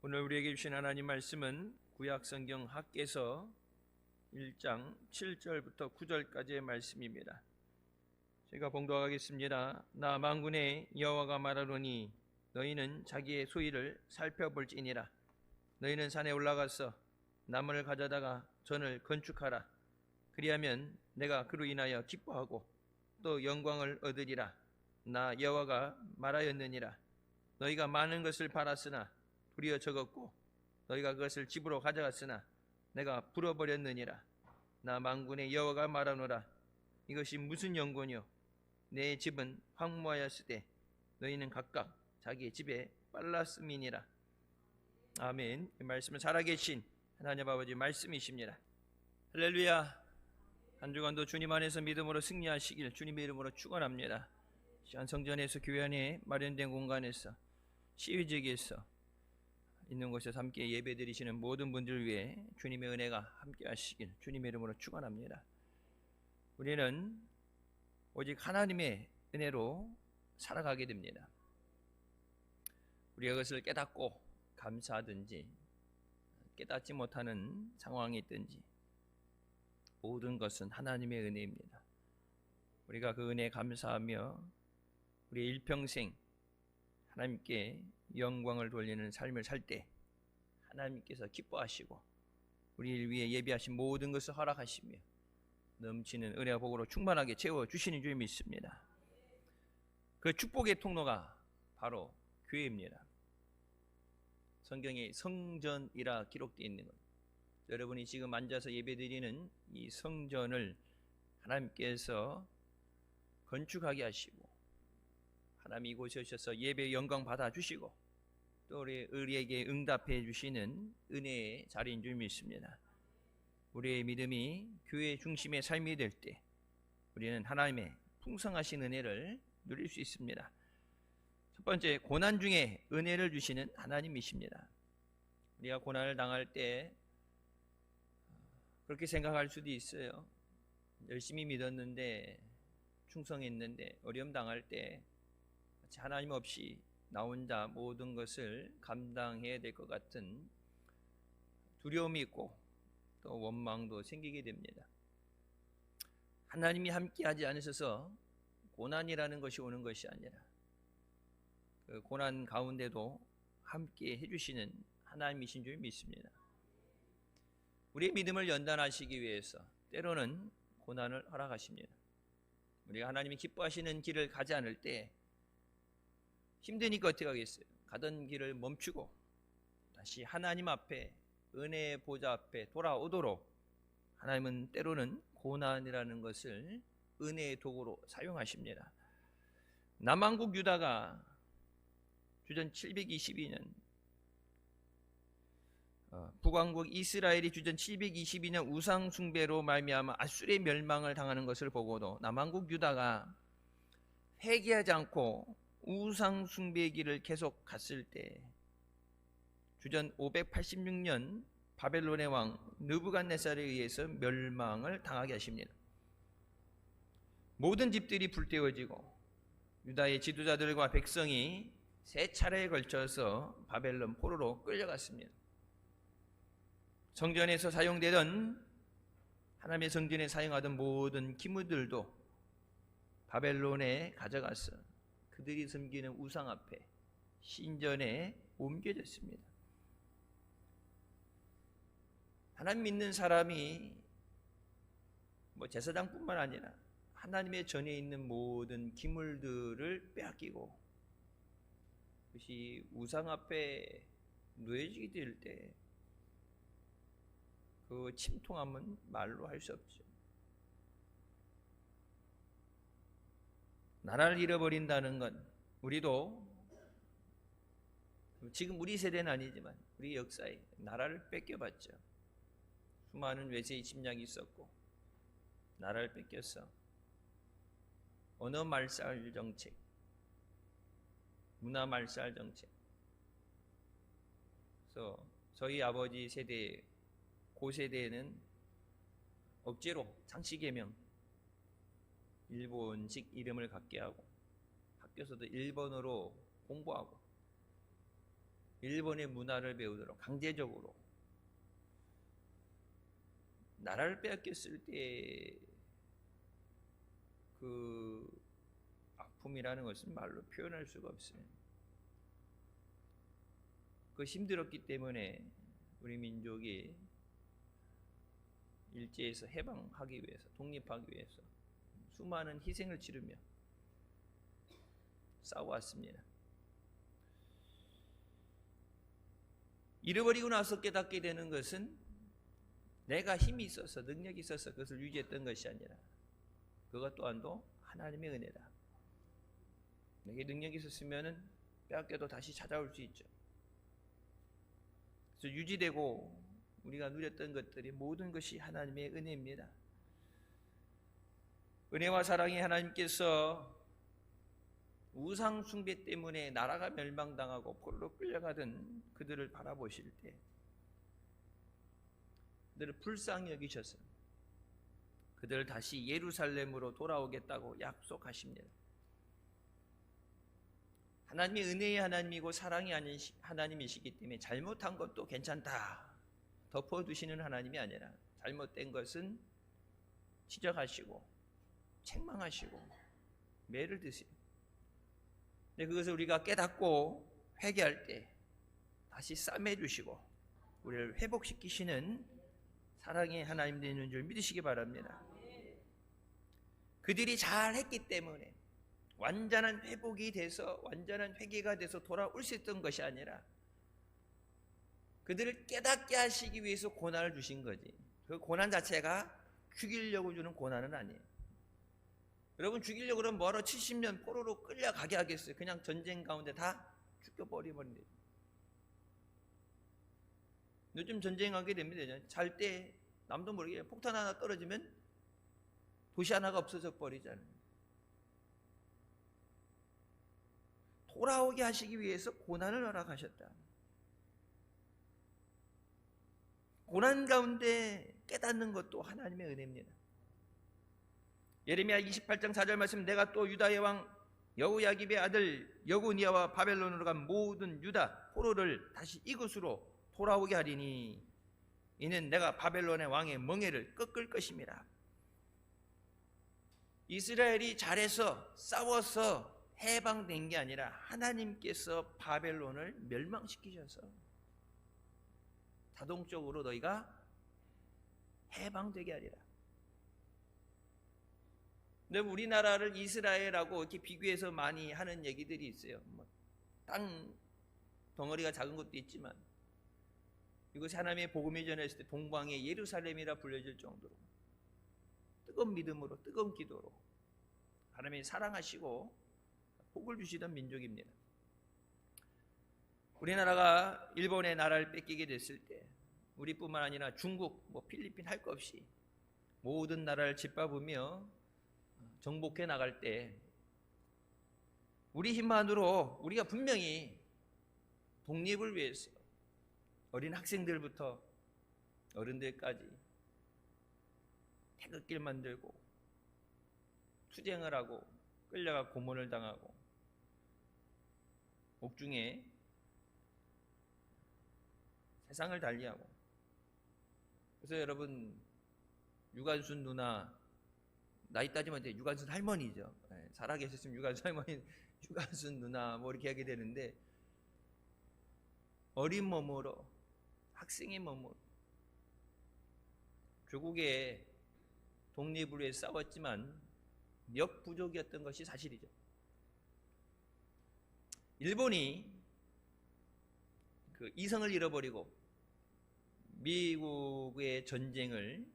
오늘 우리에게 주신 하나님 말씀은 구약성경 학개서 1장 7절부터 9절까지의 말씀입니다. 제가 봉독하겠습니다. 나 만군의 여호와가 말하노니 너희는 자기의 소위를 살펴볼지니라. 너희는 산에 올라가서 나무를 가져다가 전을 건축하라. 그리하면 내가 그로 인하여 기뻐하고 또 영광을 얻으리라. 나 여호와가 말하였느니라. 너희가 많은 것을 팔았으나 도리어 적었고 너희가 그것을 집으로 가져갔으나 내가 불어버렸느니라. 나 만군의 여호와가 말하노라. 이것이 무슨 영광이요? 내 집은 황무하였으되 너희는 각각 자기의 집에 빨랐음이니라. 아멘. 이 말씀은 살아계신 하나님 아버지 말씀이십니다. 할렐루야. 한 주간도 주님 안에서 믿음으로 승리하시길 주님의 이름으로 축원합니다. 시간 성전에서 교회 안에 마련된 공간에서 시위직에서 있는 곳에서 함께 예배드리시는 모든 분들 위해 주님의 은혜가 함께 하시길 주님의 이름으로 축원합니다. 우리는 오직 하나님의 은혜로 살아가게 됩니다. 우리가 그것을 깨닫고 감사하든지 깨닫지 못하는 상황이 있든지 모든 것은 하나님의 은혜입니다. 우리가 그 은혜에 감사하며 우리의 일평생 하나님께 영광을 돌리는 삶을 살 때 하나님께서 기뻐하시고 우리를 위해 예비하신 모든 것을 허락하시며 넘치는 은혜와 복으로 충만하게 채워주시는 주님이 있습니다. 그 축복의 통로가 바로 교회입니다. 성경에 성전이라 기록되어 있는 것, 여러분이 지금 앉아서 예배드리는 이 성전을 하나님께서 건축하게 하시고 하나님 이곳에 오셔서 예배 영광 받아주시고 또 우리에게 응답해 주시는 은혜의 자리인 줄 믿습니다. 우리의 믿음이 교회 중심의 삶이 될 때 우리는 하나님의 풍성하신 은혜를 누릴 수 있습니다. 첫 번째, 고난 중에 은혜를 주시는 하나님이십니다. 우리가 고난을 당할 때 그렇게 생각할 수도 있어요. 열심히 믿었는데 충성했는데 어려움 당할 때 하나님 없이 나 혼자 모든 것을 감당해야 될 것 같은 두려움이 있고 또 원망도 생기게 됩니다. 하나님이 함께하지 않으셔서 고난이라는 것이 오는 것이 아니라 그 고난 가운데도 함께 해주시는 하나님이신 줄 믿습니다. 우리의 믿음을 연단하시기 위해서 때로는 고난을 허락하십니다. 우리가 하나님이 기뻐하시는 길을 가지 않을 때 힘드니까 어떻게 하겠어요? 가던 길을 멈추고 다시 하나님 앞에 은혜의 보좌 앞에 돌아오도록 하나님은 때로는 고난이라는 것을 은혜의 도구로 사용하십니다. 남왕국 유다가 주전 722년 북왕국 이스라엘이 주전 722년 우상 숭배로 말미암아 아수르의 멸망을 당하는 것을 보고도 남왕국 유다가 회개하지 않고 우상 숭배의 길을 계속 갔을 때 주전 586년 바벨론의 왕 느부갓네살에 의해서 멸망을 당하게 하십니다. 모든 집들이 불태워지고 유다의 지도자들과 백성이 세 차례에 걸쳐서 바벨론 포로로 끌려갔습니다. 성전에서 사용되던 하나님의 성전에 사용하던 모든 기물들도 바벨론에 가져가서 그들이 섬기는 우상 앞에 신전에 옮겨졌습니다. 하나님 믿는 사람이 제사장뿐만 아니라 하나님의 전에 있는 모든 기물들을 빼앗기고 그것이 우상 앞에 놓여지게 될 때 그 침통함은 말로 할 수 없죠. 나라를 잃어버린다는 건 우리도 지금 우리 세대는 아니지만 우리 역사에 나라를 뺏겨봤죠. 수많은 외세의 침략이 있었고 나라를 뺏겼어. 언어 말살 정책, 문화 말살 정책. 그래서 저희 아버지 세대, 고세대에는 억지로 창씨개명, 일본식 이름을 갖게 하고 학교에서도 일본어로 공부하고 일본의 문화를 배우도록 강제적으로 나라를 빼앗겼을 때 그 아픔이라는 것은 말로 표현할 수가 없어요. 그 힘들었기 때문에 우리 민족이 일제에서 해방하기 위해서, 독립하기 위해서 수많은 희생을 치르며 싸워왔습니다. 잃어버리고 나서 깨닫게 되는 것은 내가 힘이 있어서, 능력이 있어서 그것을 유지했던 것이 아니라 그것 또한도 하나님의 은혜다. 내게 능력이 있었으면 빼앗겨도 다시 찾아올 수 있죠. 그래서 유지되고 우리가 누렸던 것들이 모든 것이 하나님의 은혜입니다. 은혜와 사랑이 하나님께서 우상 숭배 때문에 나라가 멸망당하고 포로로 끌려가던 그들을 바라보실 때 그들을 불쌍히 여기셔서 그들을 다시 예루살렘으로 돌아오겠다고 약속하십니다. 하나님이 은혜의 하나님이고 사랑이 아닌 하나님이시기 때문에 잘못한 것도 괜찮다 덮어두시는 하나님이 아니라 잘못된 것은 지적하시고 책망하시고 매를 드세요. 근데 그것을 우리가 깨닫고 회개할 때 다시 싸매주시고 우리를 회복시키시는 사랑의 하나님 되는 줄 믿으시기 바랍니다. 그들이 잘했기 때문에 완전한 회복이 돼서 완전한 회개가 돼서 돌아올 수 있던 것이 아니라 그들을 깨닫게 하시기 위해서 고난을 주신 거지. 그 고난 자체가 죽이려고 주는 고난은 아니에요. 여러분 죽이려고 그러면 멀어 70년 포로로 끌려가게 하겠어요? 그냥 전쟁 가운데 다 죽여버리면 돼요. 요즘 전쟁하게 됩니다. 잘 때 남도 모르게 폭탄 하나 떨어지면 도시 하나가 없어져 버리잖아요. 돌아오게 하시기 위해서 고난을 허락하셨다. 고난 가운데 깨닫는 것도 하나님의 은혜입니다. 예레미야 28장 4절 말씀, 내가 또 유다의 왕 여호야김의 아들 여고니아와 바벨론으로 간 모든 유다 포로를 다시 이곳으로 돌아오게 하리니 이는 내가 바벨론의 왕의 멍에를 꺾을 것임이라. 이스라엘이 잘해서 싸워서 해방된 게 아니라 하나님께서 바벨론을 멸망시키셔서 자동적으로 너희가 해방되게 하리라. 근데 우리나라를 이스라엘하고 이렇게 비교해서 많이 하는 얘기들이 있어요. 땅 덩어리가 작은 것도 있지만 이것이 하나님의 복음이 전했을 때 동방의 예루살렘이라 불려질 정도로 뜨거운 믿음으로 뜨거운 기도로 하나님이 사랑하시고 복을 주시던 민족입니다. 우리나라가 일본의 나라를 뺏기게 됐을 때 우리뿐만 아니라 중국, 필리핀 할 것 없이 모든 나라를 짓밟으며 정복해 나갈 때 우리 힘만으로 우리가 분명히 독립을 위해서 어린 학생들부터 어른들까지 태극기를 만들고 투쟁을 하고 끌려가 고문을 당하고 옥중에 세상을 달리하고. 그래서 여러분 유관순 누나 나이 따지면 유관순 할머니죠. 살아계셨으면 유관순 할머니, 유관순 누나 이렇게 하게 되는데 어린 몸으로 학생의 몸으로 조국의 독립을 위해 싸웠지만 역부족이었던 것이 사실이죠. 일본이 그 이성을 잃어버리고 미국의 전쟁을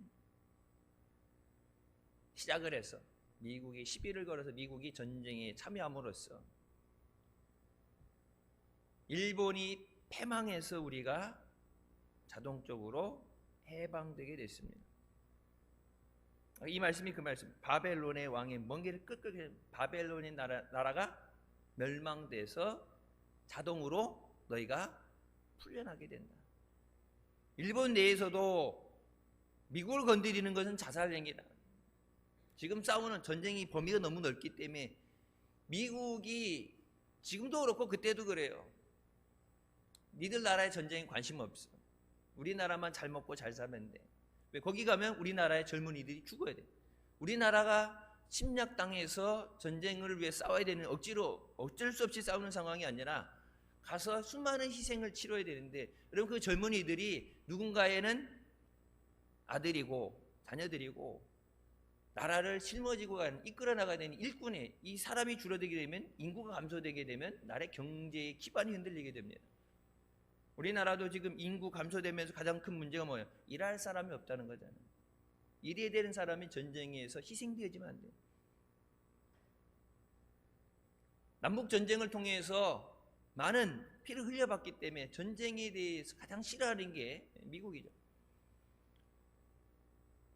시작을 해서 미국이 시비를 걸어서 미국이 전쟁에 참여함으로써 일본이 패망해서 우리가 자동적으로 해방되게 됐습니다. 이 말씀이 그 말씀, 바벨론의 왕의 멍에를 끄끄게 바벨론의 나라가 멸망돼서 자동으로 너희가 풀려나게 된다. 일본 내에서도 미국을 건드리는 것은 자살행위다. 지금 싸우는 전쟁이 범위가 너무 넓기 때문에 미국이 지금도 그렇고 그때도 그래요. 니들 나라의 전쟁에 관심 없어. 우리나라만 잘 먹고 잘 살면 돼. 왜? 거기 가면 우리나라의 젊은이들이 죽어야 돼. 우리나라가 침략당해서 전쟁을 위해 싸워야 되는, 억지로 어쩔 수 없이 싸우는 상황이 아니라 가서 수많은 희생을 치러야 되는데, 여러분 그 젊은이들이 누군가에는 아들이고 자녀들이고 나라를 짊어지고 가는, 이끌어 나가야 되는 일꾼에 이 사람이 줄어들게 되면, 인구가 감소되게 되면 나라의 경제의 기반이 흔들리게 됩니다. 우리나라도 지금 인구 감소되면서 가장 큰 문제가 뭐예요? 일할 사람이 없다는 거잖아요. 일해야 되는 사람이 전쟁에서 희생되어지면 안 돼요. 남북 전쟁을 통해서 많은 피를 흘려봤기 때문에 전쟁에 대해서 가장 싫어하는 게 미국이죠.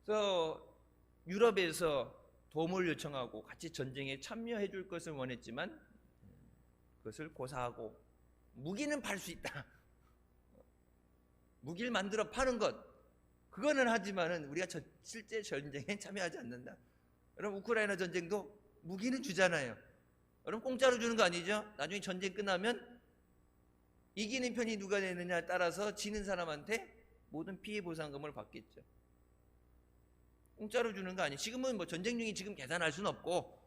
그래서 유럽에서 도움을 요청하고 같이 전쟁에 참여해 줄 것을 원했지만 그것을 고사하고, 무기는 팔 수 있다. 무기를 만들어 파는 것, 그거는 하지만은 우리가 실제 전쟁에 참여하지 않는다. 여러분 우크라이나 전쟁도 무기는 주잖아요. 여러분 공짜로 주는 거 아니죠? 나중에 전쟁 끝나면 이기는 편이 누가 되느냐에 따라서 지는 사람한테 모든 피해 보상금을 받겠죠. 공짜로 주는 거 아니에요. 지금은 뭐 전쟁 중에 지금 계산할 수는 없고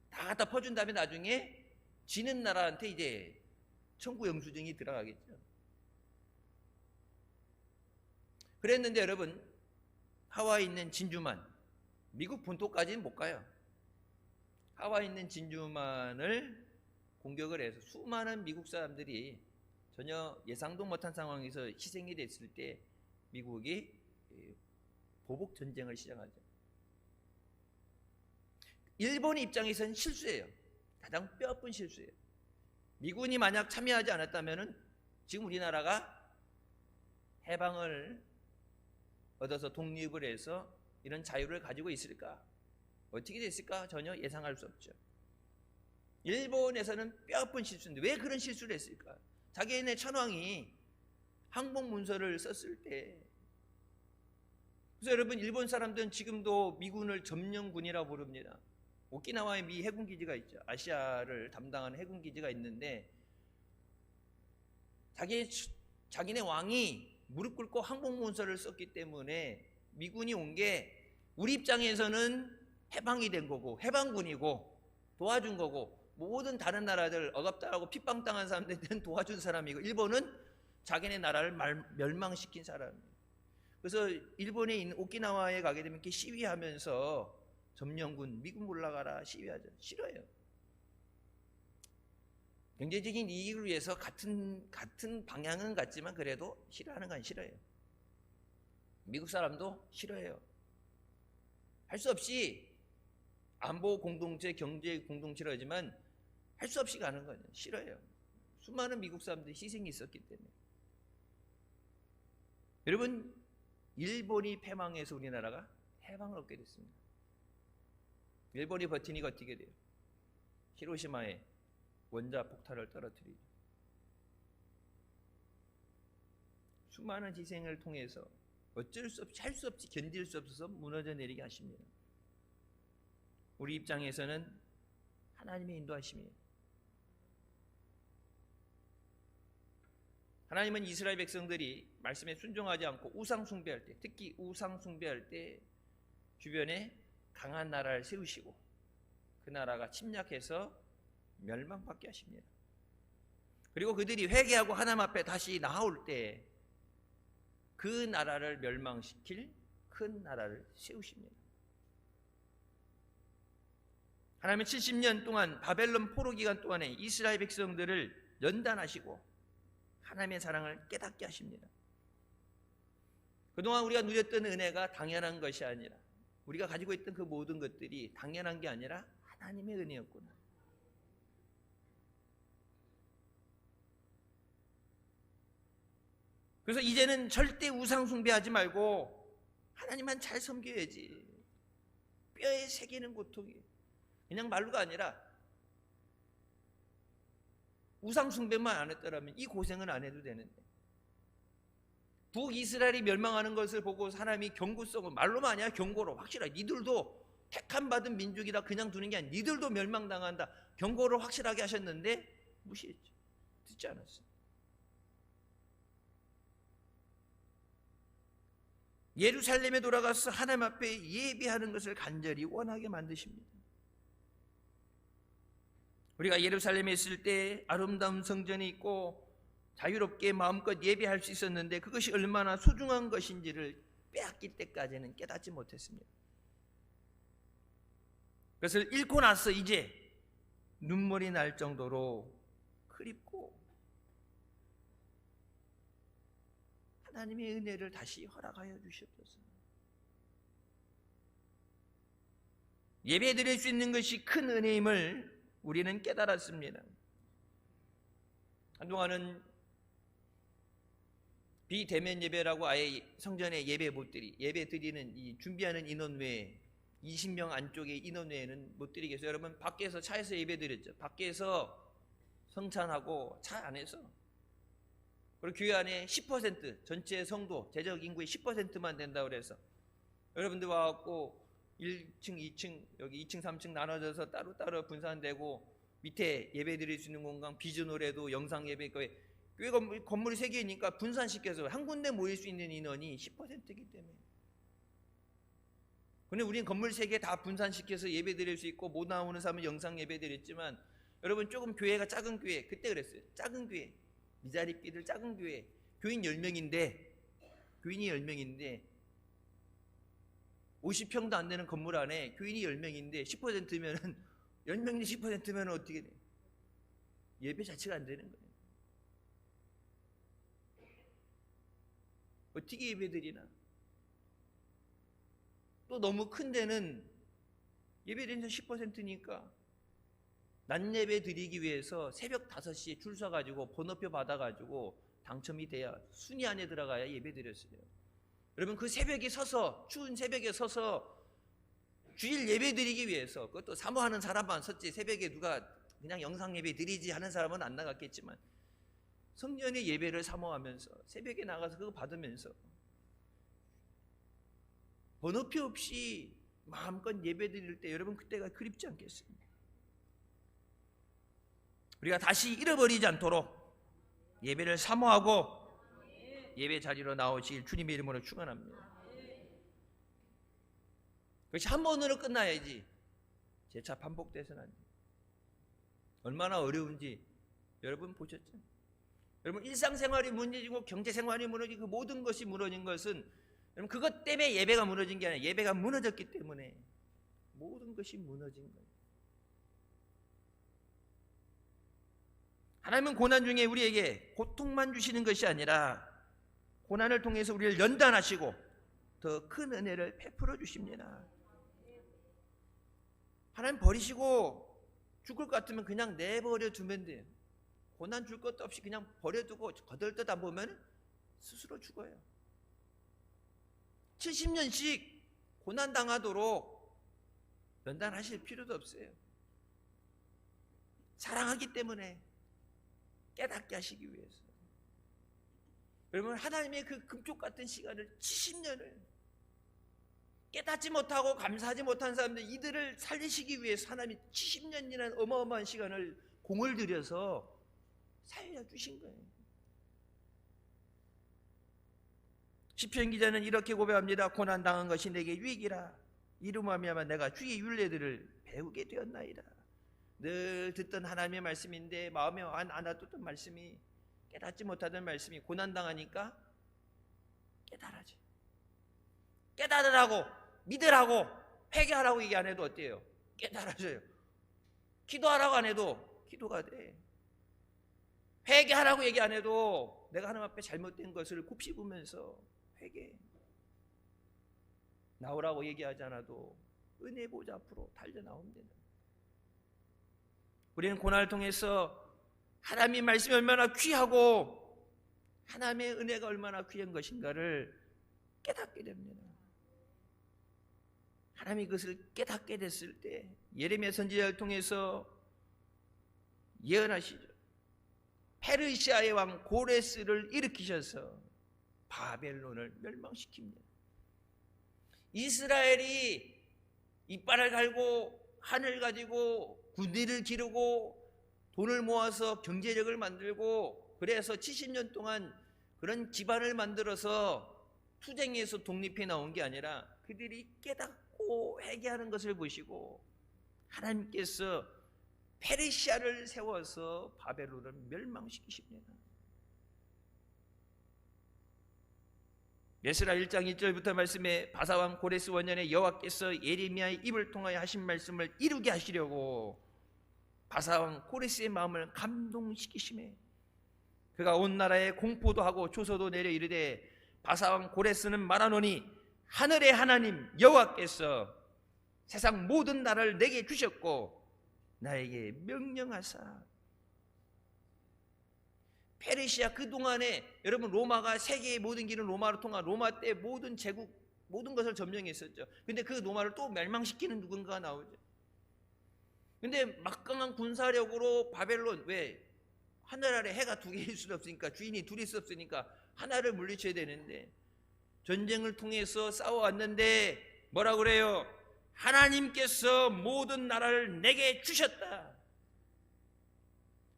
다 갖다 퍼준 다음에 나중에 지는 나라한테 이제 청구 영수증이 들어가겠죠. 그랬는데 여러분, 하와이에 있는 진주만, 미국 본토까지는 못 가요. 하와이에 있는 진주만을 공격을 해서 수많은 미국 사람들이 전혀 예상도 못한 상황에서 희생이 됐을 때 미국이 보복 전쟁을 시작하죠. 일본 입장에서는 실수예요. 가장 뼈아픈 실수예요. 미군이 만약 참여하지 않았다면 지금 우리나라가 해방을 얻어서 독립을 해서 이런 자유를 가지고 있을까? 어떻게 됐을까? 전혀 예상할 수 없죠. 일본에서는 뼈아픈 실수인데 왜 그런 실수를 했을까? 자기네 천황이 항복 문서를 썼을 때, 그래서 여러분 일본 사람들은 지금도 미군을 점령군이라고 부릅니다. 오키나와에 미 해군 기지가 있죠. 아시아를 담당하는 해군 기지가 있는데 자기네 왕이 무릎 꿇고 항복 문서를 썼기 때문에 미군이 온 게 우리 입장에서는 해방이 된 거고 해방군이고 도와준 거고, 모든 다른 나라들 억압당하고 핍박당한 사람들은 도와준 사람이고, 일본은 자기네 나라를 멸망시킨 사람이에요. 그래서 일본에 있는 오키나와에 가게 되면 이렇게 시위하면서 점령군 미군 물러가라 시위하죠. 싫어요. 경제적인 이익을 위해서 같은 방향은 같지만 그래도 싫어하는 건 싫어요. 미국 사람도 싫어해요. 할 수 없이 안보 공동체, 경제 공동체를 하지만 할 수 없이 가는 거예요. 싫어해요. 수많은 미국 사람들이 희생이 있었기 때문에. 여러분, 일본이 패망해서 우리나라가 해방을 얻게 됐습니다. 일본이 버티니까 어떻게 돼요? 히로시마에 원자 폭탄을 떨어뜨리죠. 수많은 희생을 통해서 어쩔 수 없이, 할 수 없이, 견딜 수 없어서 무너져 내리게 하십니다. 우리 입장에서는 하나님의 인도하심이에요. 하나님은 이스라엘 백성들이 말씀에 순종하지 않고 우상 숭배할 때, 특히 우상 숭배할 때 주변에 강한 나라를 세우시고 그 나라가 침략해서 멸망받게 하십니다. 그리고 그들이 회개하고 하나님 앞에 다시 나아올 때 그 나라를 멸망시킬 큰 나라를 세우십니다. 하나님은 70년 동안 바벨론 포로 기간 동안에 이스라엘 백성들을 연단하시고 하나님의 사랑을 깨닫게 하십니다. 그동안 우리가 누렸던 은혜가 당연한 것이 아니라, 우리가 가지고 있던 그 모든 것들이 당연한 게 아니라 하나님의 은혜였구나. 그래서 이제는 절대 우상 숭배하지 말고 하나님만 잘 섬겨야지. 뼈에 새기는 고통이 그냥 말로가 아니라, 우상 숭배만 안 했더라면 이 고생은 안 해도 되는데, 북이스라엘이 멸망하는 것을 보고 하나님이 경고성을, 말로만 아니라 경고로 확실하게, 니들도 택함 받은 민족이다 그냥 두는 게 아니라 니들도 멸망당한다 경고를 확실하게 하셨는데 무시했죠. 듣지 않았어요. 예루살렘에 돌아가서 하나님 앞에 예배하는 것을 간절히 원하게 만드십니다. 우리가 예루살렘에 있을 때 아름다운 성전이 있고 자유롭게 마음껏 예배할 수 있었는데 그것이 얼마나 소중한 것인지를 빼앗길 때까지는 깨닫지 못했습니다. 그것을 잃고 나서 이제 눈물이 날 정도로 그립고 하나님의 은혜를 다시 허락하여 주시옵소서. 예배 드릴 수 있는 것이 큰 은혜임을 우리는 깨달았습니다. 한동안은 비대면 예배라고 아예 성전에 예배 못 예배 드리는 이 준비하는 인원 외에 20명 안쪽의 인원 외에는 못 드리겠어요. 여러분 밖에서 차에서 예배 드렸죠. 밖에서 성찬하고 차 안에서, 그리고 교회 안에 10% 전체 성도 제적 인구의 10%만 된다고 그래서 여러분들 와갖고 1층, 2층 여기 2층, 3층 나눠져서 따로따로 분산되고 밑에 예배 드릴 수 있는 공간 비즈노래도 영상 예배 교회 건물이 3개니까 분산시켜서 한 군데 모일 수 있는 인원이 10%이기 때문에. 근데 우리는 건물 3개 다 분산시켜서 예배 드릴 수 있고 못 나오는 사람은 영상 예배 드렸지만 여러분 조금 교회가 작은 교회 그때 그랬어요. 작은 교회 미자립기들 작은 교회 교인 10명인데 교인이 10명인데 50평도 안 되는 건물 안에 교인이 10명인데 10%면은 10명이 10%면 어떻게 돼? 예배 자체가 안 되는 거예요. 어떻게 예배 드리나? 또 너무 큰 데는 예배 드리는 10%니까 낮 예배 드리기 위해서 새벽 5시에 줄 서가지고 번호표 받아가지고 당첨이 돼야 순위 안에 들어가야 예배 드렸어요. 여러분 그 새벽에 서서 추운 새벽에 서서 주일 예배 드리기 위해서 그것도 사모하는 사람만 섰지 새벽에 누가 그냥 영상 예배 드리지 하는 사람은 안 나갔겠지만 성전의 예배를 사모하면서 새벽에 나가서 그거 받으면서 번호표 없이 마음껏 예배 드릴 때 여러분 그때가 그립지 않겠습니까? 우리가 다시 잃어버리지 않도록 예배를 사모하고 예배 자리로 나오실 주님의 이름으로 축원합니다. 그것이 한 번으로 끝나야지 재차 반복돼서는 안 돼요. 얼마나 어려운지 여러분 보셨죠? 여러분 일상생활이 무너지고 경제생활이 무너지고 그 모든 것이 무너진 것은 여러분 그것 때문에 예배가 무너진 게 아니라 예배가 무너졌기 때문에 모든 것이 무너진 거예요. 하나님은 고난 중에 우리에게 고통만 주시는 것이 아니라 고난을 통해서 우리를 연단하시고 더 큰 은혜를 베풀어 주십니다. 하나님 버리시고 죽을 것 같으면 그냥 내버려 두면 돼요. 고난 줄 것도 없이 그냥 버려두고 거들떠다 보면 스스로 죽어요. 70년씩 고난 당하도록 연단하실 필요도 없어요. 사랑하기 때문에 깨닫게 하시기 위해서. 여러분 하나님의 그 금쪽 같은 시간을 70년을 깨닫지 못하고 감사하지 못한 사람들 이들을 살리시기 위해서 하나님이 70년이라는 어마어마한 시간을 공을 들여서 살려주신 거예요. 시편 기자는 이렇게 고백합니다. 고난당한 것이 내게 유익이라 이로 말미암아 내가 주의 율례들을 배우게 되었나이다. 늘 듣던 하나님의 말씀인데 마음에 안 와뒀던 말씀이 깨닫지 못하던 말씀이 고난당하니까 깨달아져. 깨달으라고 믿으라고 회개하라고 얘기 안 해도 어때요? 깨달아져요. 기도하라고 안 해도 기도가 돼. 회개하라고 얘기 안 해도 내가 하나님 앞에 잘못된 것을 곱씹으면서 회개. 나오라고 얘기하지 않아도 은혜 보좌 앞으로 달려 나오면 된다. 우리는 고난을 통해서 하나님의 말씀이 얼마나 귀하고 하나님의 은혜가 얼마나 귀한 것인가를 깨닫게 됩니다. 하나님이 그것을 깨닫게 됐을 때 예레미야 선지자를 통해서 예언하시죠. 페르시아의 왕 고레스를 일으키셔서 바벨론을 멸망시킵니다. 이스라엘이 이빨을 갈고 하늘 가지고 군대를 기르고 돈을 모아서 경제력을 만들고 그래서 70년 동안 그런 기반을 만들어서 투쟁에서 독립해 나온 게 아니라 그들이 깨닫고 회개하는 것을 보시고 하나님께서 페르시아를 세워서 바벨론을 멸망시키십니다. 에스라 1장 1절부터 말씀에 바사왕 고레스 원년에 여호와께서 예레미야의 입을 통하여 하신 말씀을 이루게 하시려고 바사왕 고레스의 마음을 감동시키시매 그가 온 나라에 공포도 하고 조서도 내려 이르되 바사왕 고레스는 말하노니 하늘의 하나님 여호와께서 세상 모든 나라를 내게 주셨고 나에게 명령하사. 페르시아 그동안에 여러분 로마가 세계의 모든 길은 로마로 통한 로마 때 모든 제국 모든 것을 점령했었죠. 근데 그 로마를 또 멸망시키는 누군가가 나오죠. 근데 막강한 군사력으로 바벨론 왜 하늘 아래 해가 두 개일 수 없으니까 주인이 둘이 수 없으니까 하나를 물리쳐야 되는데 전쟁을 통해서 싸워왔는데 뭐라 그래요? 하나님께서 모든 나라를 내게 주셨다.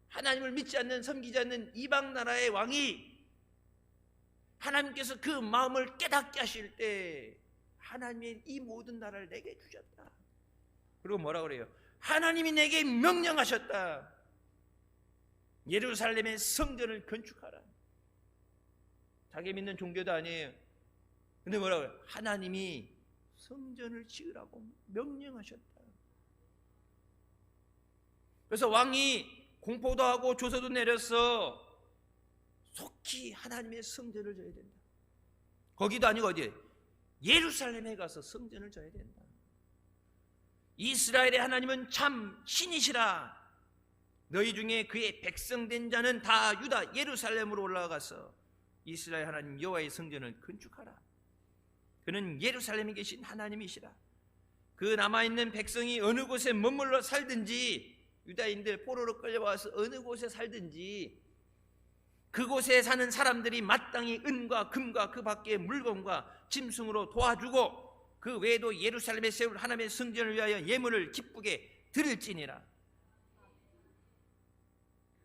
하나님을 믿지 않는 섬기지 않는 이방 나라의 왕이 하나님께서 그 마음을 깨닫게 하실 때 하나님의 이 모든 나라를 내게 주셨다. 그리고 뭐라 그래요? 하나님이 내게 명령하셨다. 예루살렘의 성전을 건축하라. 자기 믿는 종교도 아니에요. 근데 뭐라 그래요? 하나님이 성전을 지으라고 명령하셨다. 그래서 왕이 공포도 하고 조서도 내려서 속히 하나님의 성전을 져야 된다. 거기도 아니고 어디에? 예루살렘에 가서 성전을 져야 된다. 이스라엘의 하나님은 참 신이시라. 너희 중에 그의 백성된 자는 다 유다 예루살렘으로 올라가서 이스라엘 하나님 여호와의 성전을 건축하라. 그는 예루살렘에 계신 하나님이시라. 그 남아있는 백성이 어느 곳에 머물러 살든지 유다인들 포로로 끌려와서 어느 곳에 살든지 그곳에 사는 사람들이 마땅히 은과 금과 그 밖의 물건과 짐승으로 도와주고 그 외에도 예루살렘에 세울 하나님의 성전을 위하여 예물을 기쁘게 드릴지니라.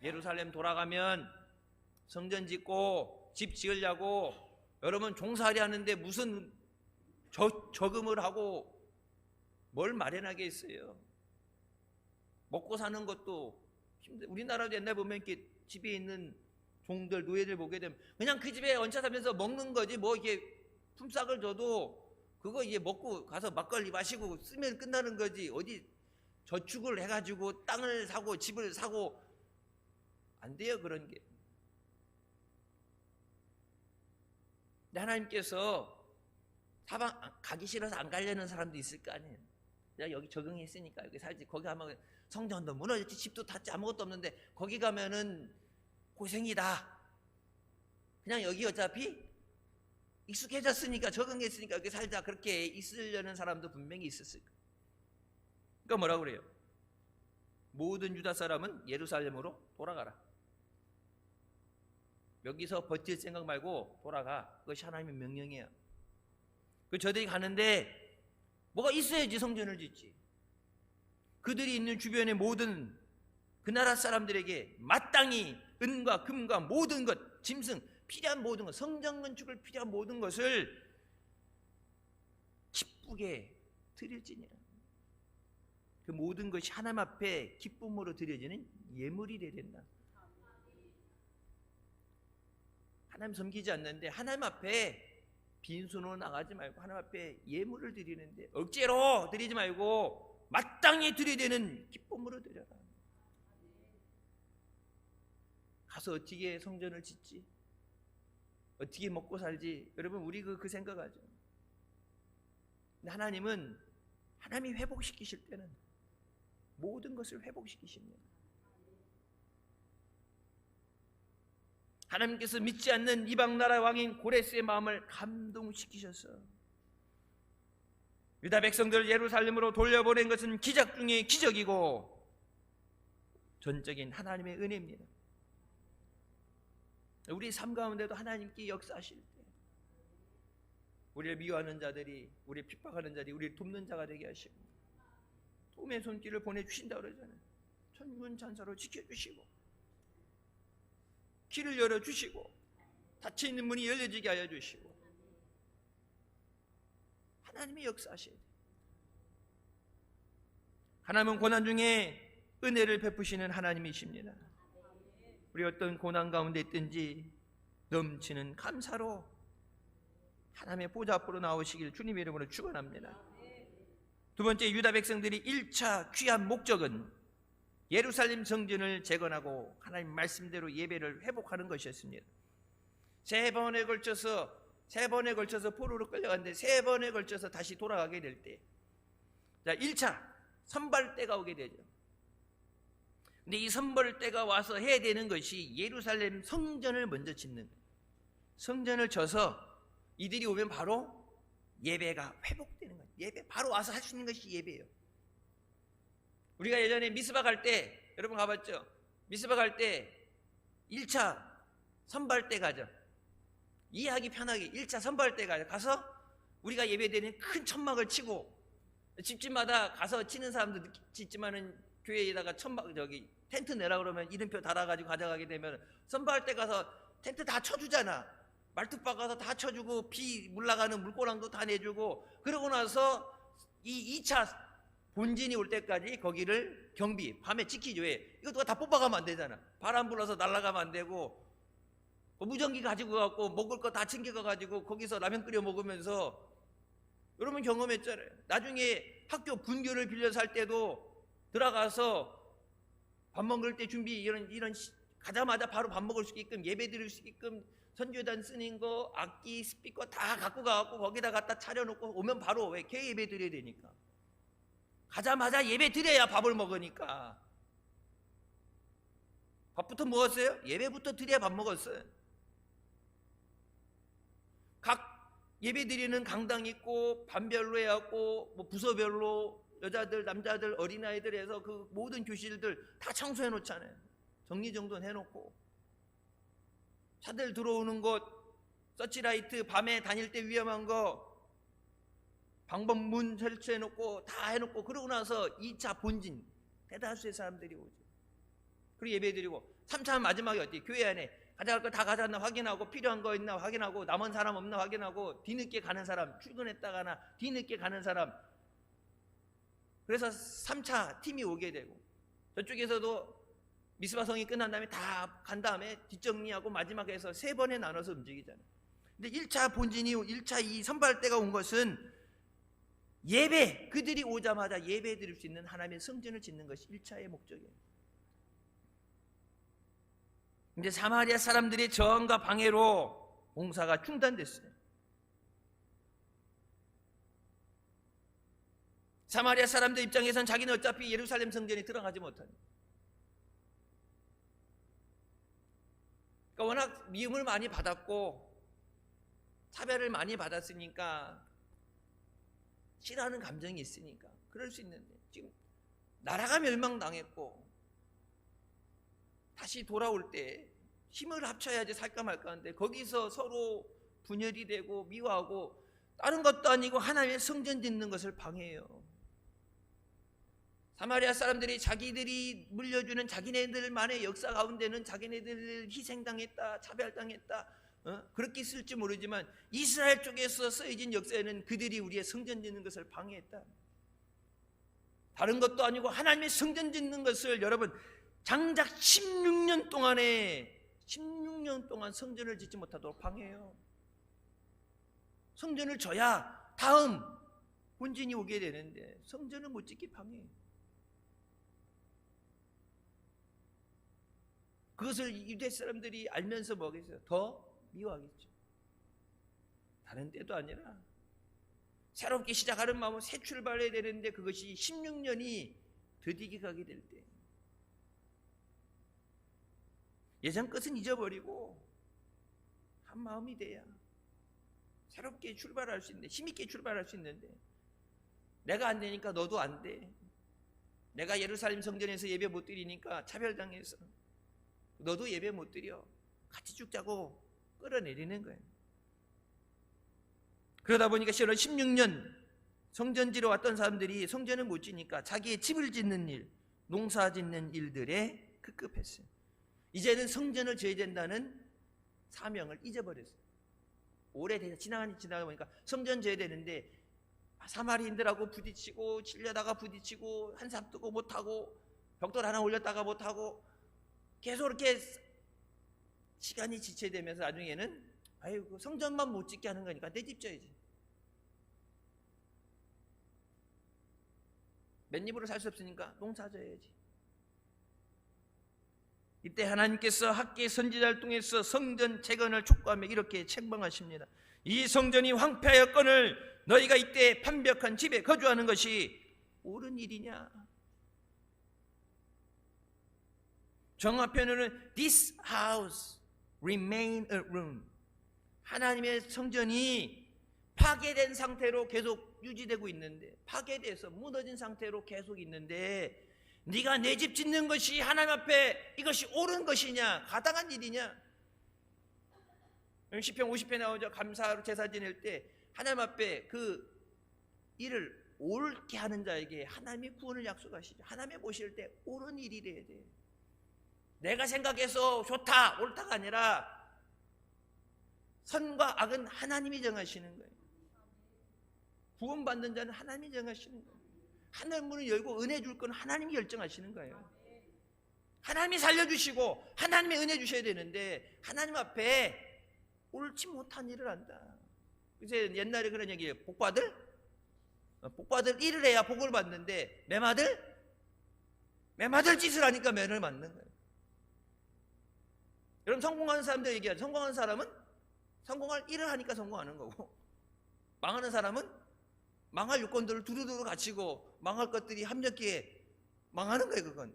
예루살렘 돌아가면 성전 짓고 집 지으려고 여러분 종살이 하는데 무슨 저금을 하고 뭘 마련하겠어요? 먹고 사는 것도 힘들. 우리나라도 옛날 보면 이렇게 집에 있는 종들 노예들 보게 되면 그냥 그 집에 얹혀 살면서 먹는 거지 뭐 이게 품삯을 줘도 그거 이제 먹고 가서 막걸리 마시고 쓰면 끝나는 거지 어디 저축을 해가지고 땅을 사고 집을 사고 안 돼요 그런 게. 근데 하나님께서 사방 가기 싫어서 안 가려는 사람도 있을 거 아니에요. 내가 여기 적응했으니까 여기 살지. 거기 가면 성전도 무너졌지 집도 탔지 아무것도 없는데 거기 가면은 고생이다. 그냥 여기 어차피 익숙해졌으니까 적응했으니까 여기 살자 그렇게 있으려는 사람도 분명히 있었을 거예요. 그러니까 뭐라고 그래요? 모든 유다 사람은 예루살렘으로 돌아가라. 여기서 버틸 생각 말고 돌아가. 그것이 하나님의 명령이에요. 그 저들이 가는데 뭐가 있어야지 성전을 짓지. 그들이 있는 주변의 모든 그 나라 사람들에게 마땅히 은과 금과 모든 것, 짐승, 필요한 모든 것, 성전 건축을 필요한 모든 것을 기쁘게 드릴지니라. 그 모든 것이 하나님 앞에 기쁨으로 드려지는 예물이 되야 된다. 하나님 섬기지 않는데 하나님 앞에 빈손으로 나가지 말고 하나님 앞에 예물을 드리는데 억지로 드리지 말고 마땅히 드려야 되는 기쁨으로 드려라. 가서 어떻게 성전을 짓지? 어떻게 먹고 살지? 여러분 우리 그 생각하죠. 근데 하나님은 하나님이 회복시키실 때는 모든 것을 회복시키십니다. 하나님께서 믿지 않는 이방나라 왕인 고레스의 마음을 감동시키셔서 유다 백성들을 예루살렘으로 돌려보낸 것은 기적 중에 기적이고 전적인 하나님의 은혜입니다. 우리 삶 가운데도 하나님께 역사하실 때 우리를 미워하는 자들이 우리를 핍박하는 자들이 우리를 돕는 자가 되게 하시고 도움의 손길을 보내주신다고 그러잖아요. 천군 천사로 지켜주시고 길을 열어주시고 닫혀있는 문이 열려지게 하여 주시고 하나님이 역사하셔야 돼요. 하나님은 고난 중에 은혜를 베푸시는 하나님이십니다. 우리 어떤 고난 가운데 있든지 넘치는 감사로 하나님의 보좌 앞으로 나오시길 주님의 이름으로 축원합니다. 두 번째, 유다 백성들이 1차 귀한 목적은 예루살렘 성전을 재건하고 하나님 말씀대로 예배를 회복하는 것이었습니다. 세 번에 걸쳐서 포로로 끌려갔는데 세 번에 걸쳐서 다시 돌아가게 될 때, 자, 1차 선발대가 오게 되죠. 근데 이 선발대가 와서 해야 되는 것이 예루살렘 성전을 먼저 짓는 거예요. 성전을 져서 이들이 오면 바로 예배가 회복되는 거예요. 예배 바로 와서 할 수 있는 것이 예배예요. 우리가 예전에 미스바 갈 때, 여러분 가봤죠? 미스바 갈 때 1차 선발대 가죠. 이해하기 편하게 1차 선발대 가서 우리가 예배드리는 큰 천막을 치고, 집집마다 가서 치는 사람도 있지만은 교회에다가 천막 텐트 내라 그러면 이름표 달아가지고 가져가게 되면 선발대 가서 텐트 다 쳐주잖아. 말뚝박 가서 다 쳐주고 비 물나가는 물고랑도 다 내주고, 그러고 나서 이 2차 본진이 올 때까지 거기를 경비 밤에 지키죠. 왜? 이거 누가 다 뽑아가면 안 되잖아. 바람 불어서 날아가면 안 되고, 무전기 가지고 가고 먹을 거 다 챙겨가가지고 거기서 라면 끓여 먹으면서, 여러분 경험했잖아요. 나중에 학교 분교를 빌려서 할 때도 들어가서 밥 먹을 때 준비 이런 가자마자 바로 밥 먹을 수 있게끔, 예배 드릴 수 있게끔 선교단 쓰는 거, 악기, 스피커 다 갖고 가갖고 거기다 갖다 차려놓고 오면 바로, 왜? 개 예배 드려야 되니까. 가자마자 예배 드려야 밥을 먹으니까. 밥부터 먹었어요? 예배부터 드려야 밥 먹었어요. 각 예배 드리는 강당 있고 반별로 해갖고 뭐 부서별로 여자들, 남자들, 어린아이들 해서 그 모든 교실들 다 청소해 놓잖아요. 정리정돈 해놓고, 차들 들어오는 곳, 서치라이트 밤에 다닐 때 위험한 거 방법문 설치해놓고 다 해놓고, 그러고 나서 2차 본진 대다수의 사람들이 오죠. 그리고 예배드리고 3차 마지막에 어디 교회 안에 가져갈 거 다 가져왔나 확인하고, 필요한 거 있나 확인하고, 남은 사람 없나 확인하고, 뒤늦게 가는 사람, 출근했다가나 뒤늦게 가는 사람, 그래서 3차 팀이 오게 되고, 저쪽에서도 미스바성이 끝난 다음에 다 간 다음에 뒷정리하고 마지막에 해서 3번에 나눠서 움직이잖아요. 근데 1차 본진이, 1차 이 선발대가 온 것은 예배, 그들이 오자마자 예배 드릴 수 있는 하나님의 성전을 짓는 것이 1차의 목적이에요. 근데 사마리아 사람들의 저항과 방해로 공사가 중단됐어요. 사마리아 사람들 입장에선 자기는 어차피 예루살렘 성전에 들어가지 못하니, 그러니까 워낙 미움을 많이 받았고 차별을 많이 받았으니까, 싫어하는 감정이 있으니까 그럴 수 있는데, 지금 나라가 멸망당했고 다시 돌아올 때 힘을 합쳐야지 살까 말까 하는데, 거기서 서로 분열이 되고 미워하고, 다른 것도 아니고 하나님의 성전 짓는 것을 방해해요. 사마리아 사람들이 자기들이 물려주는 자기네들만의 역사 가운데는 자기네들 희생당했다, 차별당했다, 그렇게 쓸지 모르지만 이스라엘 쪽에서 쓰여진 역사에는 그들이 우리의 성전 짓는 것을 방해했다. 다른 것도 아니고 하나님의 성전 짓는 것을, 여러분 장작 16년 동안 성전을 짓지 못하도록 방해해요. 성전을 져야 다음 본진이 오게 되는데 성전을 못 짓게 방해해요. 그것을 유대 사람들이 알면서 뭐겠어요? 더 미워하겠죠. 다른 때도 아니라 새롭게 시작하는 마음으로 새 출발해야 되는데, 그것이 16년이 더디게 가게 될 때, 예전 것은 잊어버리고 한 마음이 돼야 새롭게 출발할 수 있는데, 힘있게 출발할 수 있는데, 내가 안 되니까 너도 안 돼. 내가 예루살렘 성전에서 예배 못 드리니까 차별당해서 너도 예배 못 드려. 같이 죽자고 끌어내리는 거예요. 그러다 보니까 16년 성전지로 왔던 사람들이 성전을 못 지니까 자기의 집을 짓는 일, 농사 짓는 일들에 급급했어요. 이제는 성전을 지어야 된다는 사명을 잊어버렸어요. 오래돼서 지나가 보니까 성전 지어야 되는데 사마리인들하고 부딪히고 질려다가 부딪히고 한삽 뜨고 못하고 벽돌 하나 올렸다가 못하고 계속 이렇게 시간이 지체되면서 나중에는 아이고 성전만 못 짓게 하는 거니까 내 집 져야지. 맨입으로 살 수 없으니까 농사 져야지. 이때 하나님께서 학계 선지자를 통해서 성전 재건을 촉구하며 이렇게 책망하십니다. 이 성전이 황폐하였거늘 너희가 이때 판벽한 집에 거주하는 것이 옳은 일이냐? 정화편으로는 This house remain a ruin. 하나님의 성전이 파괴된 상태로 계속 유지되고 있는데, 파괴돼서 무너진 상태로 계속 있는데 네가 내 집 짓는 것이 하나님 앞에 이것이 옳은 것이냐, 가당한 일이냐? 시편 50편 나오죠. 감사로 제사 지낼 때 하나님 앞에 그 일을 옳게 하는 자에게 하나님이 구원을 약속하시죠. 하나님이 보실 때 옳은 일이래야 돼. 내가 생각해서 좋다 옳다가 아니라 선과 악은 하나님이 정하시는 거예요. 구원받는 자는 하나님이 정하시는 거예요. 하늘 문을 열고 은혜 줄 건 하나님이 결정하시는 거예요. 하나님이 살려주시고 하나님이 은혜 주셔야 되는데 하나님 앞에 옳지 못한 일을 한다. 그래서 옛날에 그런 얘기예요. 복받을 일을 해야 복을 받는데 매마들 짓을 하니까 매를 맞는 거예요. 여러분 성공하는 사람들 얘기하죠. 성공하는 사람은 성공할 일을 하니까 성공하는 거고, 망하는 사람은 망할 요건들을 두루두루 갖추고 망할 것들이 합력기에 망하는 거예요. 그건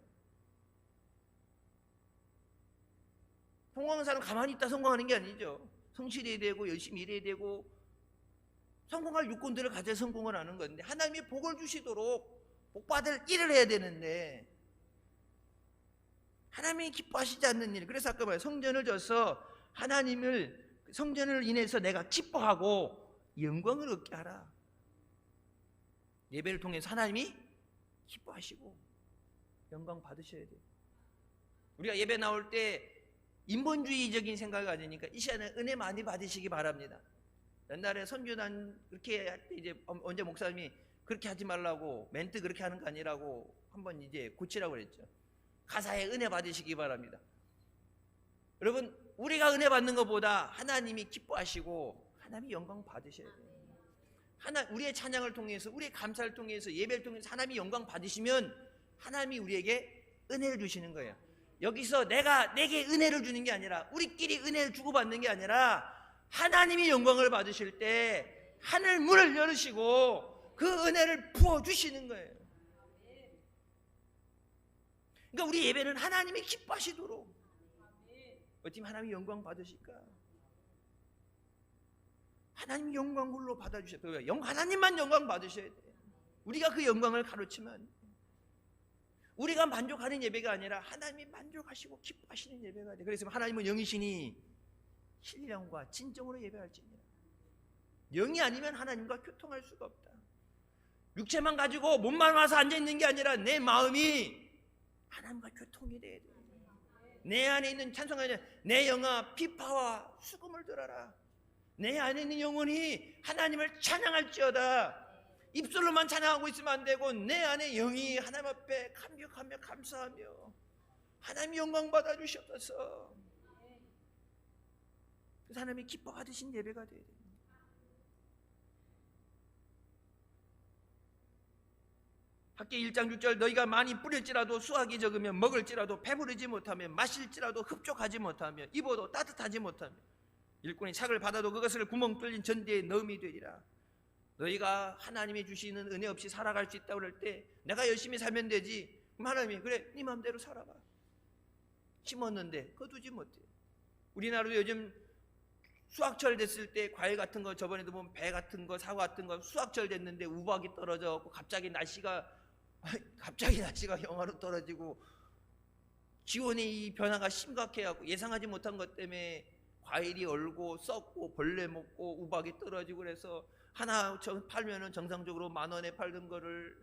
성공하는 사람은 가만히 있다 성공하는 게 아니죠. 성실해야 되고 열심히 일해야 되고 성공할 요건들을 가져야 성공을 하는 건데, 하나님이 복을 주시도록 복받을 일을 해야 되는데 하나님이 기뻐하시지 않는 일. 그래서 아까 말해 성전을 져서 성전을 인해서 내가 기뻐하고 영광을 얻게 하라. 예배를 통해서 하나님이 기뻐하시고 영광 받으셔야 돼요. 우리가 예배 나올 때 인본주의적인 생각을 가지니까 이 시간에 은혜 많이 받으시기 바랍니다. 옛날에 선교단 그렇게 할 때 이제 언제 목사님이 그렇게 하지 말라고, 멘트 그렇게 하는 거 아니라고 한번 이제 고치라고 그랬죠. 가사에 은혜 받으시기 바랍니다. 여러분 우리가 은혜 받는 것보다 하나님이 기뻐하시고 하나님이 영광 받으셔야 돼요. 우리의 찬양을 통해서, 우리의 감사를 통해서, 예배를 통해서 하나님이 영광 받으시면 하나님이 우리에게 은혜를 주시는 거예요. 여기서 내게 은혜를 주는 게 아니라, 우리끼리 은혜를 주고받는 게 아니라 하나님이 영광을 받으실 때 하늘 문을 열으시고 그 은혜를 부어주시는 거예요. 그러니까 우리 예배는 하나님이 기뻐하시도록, 어찌 하나님이 영광 받으실까? 하나님 영광 홀로 받아주셔야 돼요. 하나님만 영광 받으셔야 돼요. 우리가 그 영광을 가로치면 우리가 만족하는 예배가 아니라 하나님이 만족하시고 기뻐하시는 예배가 돼요. 그래서 하나님은 영이시니 신령과 진정으로 예배할지니라. 영이 아니면 하나님과 교통할 수가 없다. 육체만 가지고 몸만 와서 앉아있는 게 아니라 내 마음이 하나님과 교통이 돼야 돼요. 내 안에 있는 찬송하냐, 내 영아 피파와 수금을 들어라. 내 안에 있는 영혼이 하나님을 찬양할지어다. 입술로만 찬양하고 있으면 안 되고 내 안에 영이 하나님 앞에 감격하며 감사하며 하나님 영광 받아 주시옵소서. 그래서 하나님이 기뻐 받으신 예배가 되어야 됩니다. 학계 1장 6절 너희가 많이 뿌릴지라도 수확이 적으면 먹을지라도 배부르지 못하며 마실지라도 흡족하지 못하며 입어도 따뜻하지 못하며 일꾼이 착을 받아도 그것을 구멍 뚫린 전대에 넣음이 되리라. 너희가 하나님이 주시는 은혜 없이 살아갈 수 있다고 그럴 때 내가 열심히 살면 되지. 그럼 하나님이 그래 네 마음대로 살아봐. 심었는데 거두지 못해. 우리나라도 요즘 수확철 됐을 때 과일 같은 거, 저번에도 보면 배 같은 거, 사과 같은 거 수확철 됐는데 우박이 떨어져 갑자기 날씨가 영하로 떨어지고 기온의 이 변화가 심각해갖고 예상하지 못한 것 때문에 과일이 얼고 썩고 벌레 먹고 우박이 떨어지고 그래서 하나 팔면은 정상적으로 10,000원에 팔던 거를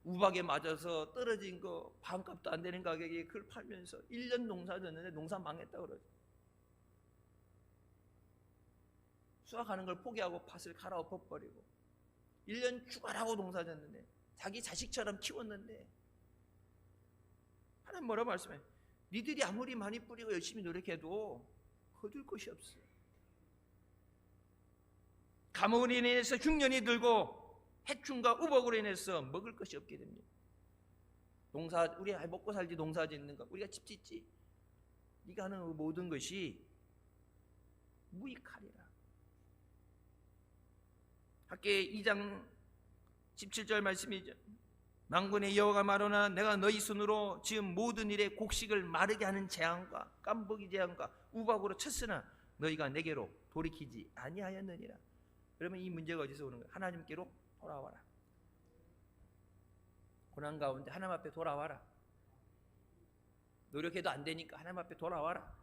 우박에 맞아서 떨어진 거 반값도 안 되는 가격에 그걸 팔면서 1년 농사 졌는데 농사 망했다고 그러죠. 수확하는 걸 포기하고 밭을 갈아엎어버리고 1년 죽어라고 농사졌는데, 자기 자식처럼 키웠는데, 하나님 뭐라고 말씀해? 니들이 아무리 많이 뿌리고 열심히 노력해도 거둘 것이 없어. 가뭄으로 인해서 흉년이 들고 해충과 우박으로 인해서 먹을 것이 없게 됩니다. 우리가 먹고 살지, 농사 짓는 거, 우리가 집 짓지, 네가 하는 모든 것이 무익하리라. 학개 2장 17절 말씀이죠. 만군의 여호와가 말하노라, 내가 너희 손으로 지은 모든 일에 곡식을 마르게 하는 재앙과 깜벅이 재앙과 우박으로 쳤으나 너희가 내게로 돌이키지 아니하였느니라. 그러면 이 문제가 어디서 오는 거예요? 하나님께로 돌아와라. 고난 가운데 하나님 앞에 돌아와라. 노력해도 안 되니까 하나님 앞에 돌아와라.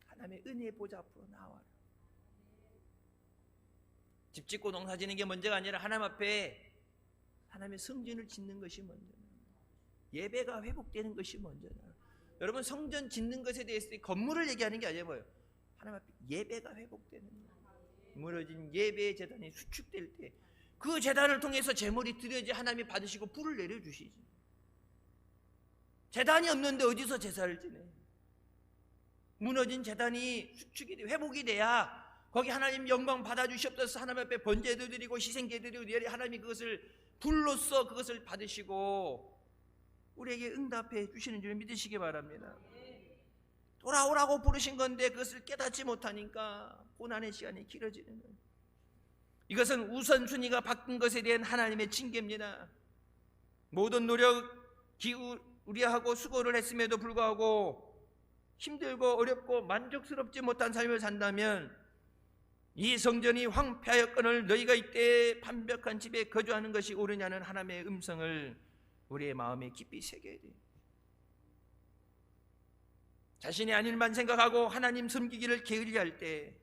하나님의 은혜의 보좌 앞으로 나와라. 집 짓고 농사 짓는 게 문제가 아니라 하나님 앞에 하나님의 성전을 짓는 것이 먼저다. 예배가 회복되는 것이 먼저다. 여러분, 성전 짓는 것에 대해서 건물을 얘기하는 게 아니라 뭐예요? 하나님 앞에 예배가 회복되는 거예요. 무너진 예배의 제단이 수축될 때 그 제단을 통해서 제물이 드려야지 하나님이 받으시고 불을 내려주시지. 제단이 없는데 어디서 제사를 지내? 무너진 제단이 수축이 돼, 회복이 돼야 거기 하나님 영광 받아주시옵소서 하나님 앞에 번제도 드리고 희생제 드리고 하나님이 그것을 불로써 그것을 받으시고 우리에게 응답해 주시는 줄 믿으시기 바랍니다. 돌아오라고 부르신 건데 그것을 깨닫지 못하니까 고난의 시간이 길어지는 거예요. 이것은 우선순위가 바뀐 것에 대한 하나님의 징계입니다. 모든 노력, 기울이하고 수고를 했음에도 불구하고 힘들고 어렵고 만족스럽지 못한 삶을 산다면 이 성전이 황폐하였거늘 너희가 이때 반벽한 집에 거주하는 것이 옳으냐는 하나님의 음성을 우리의 마음에 깊이 새겨야 돼요. 자신이 아닌 일만 생각하고 하나님 섬기기를 게을리할 때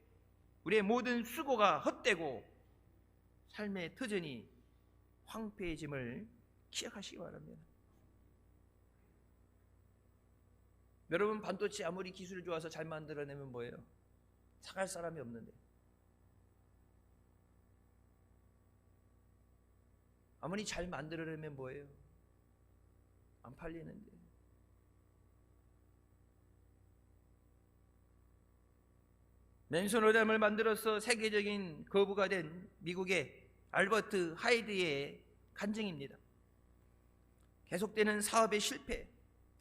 우리의 모든 수고가 헛되고 삶의 터전이 황폐해짐을 기억하시기 바랍니다. 여러분, 반도체 아무리 기술이 좋아서 잘 만들어내면 뭐예요? 사갈 사람이 없는데. 아무리 잘 만들어내면 뭐예요? 안 팔리는데. 맨손 오담을 만들어서 세계적인 거부가 된 미국의 알버트 하이드의 간증입니다. 계속되는 사업의 실패,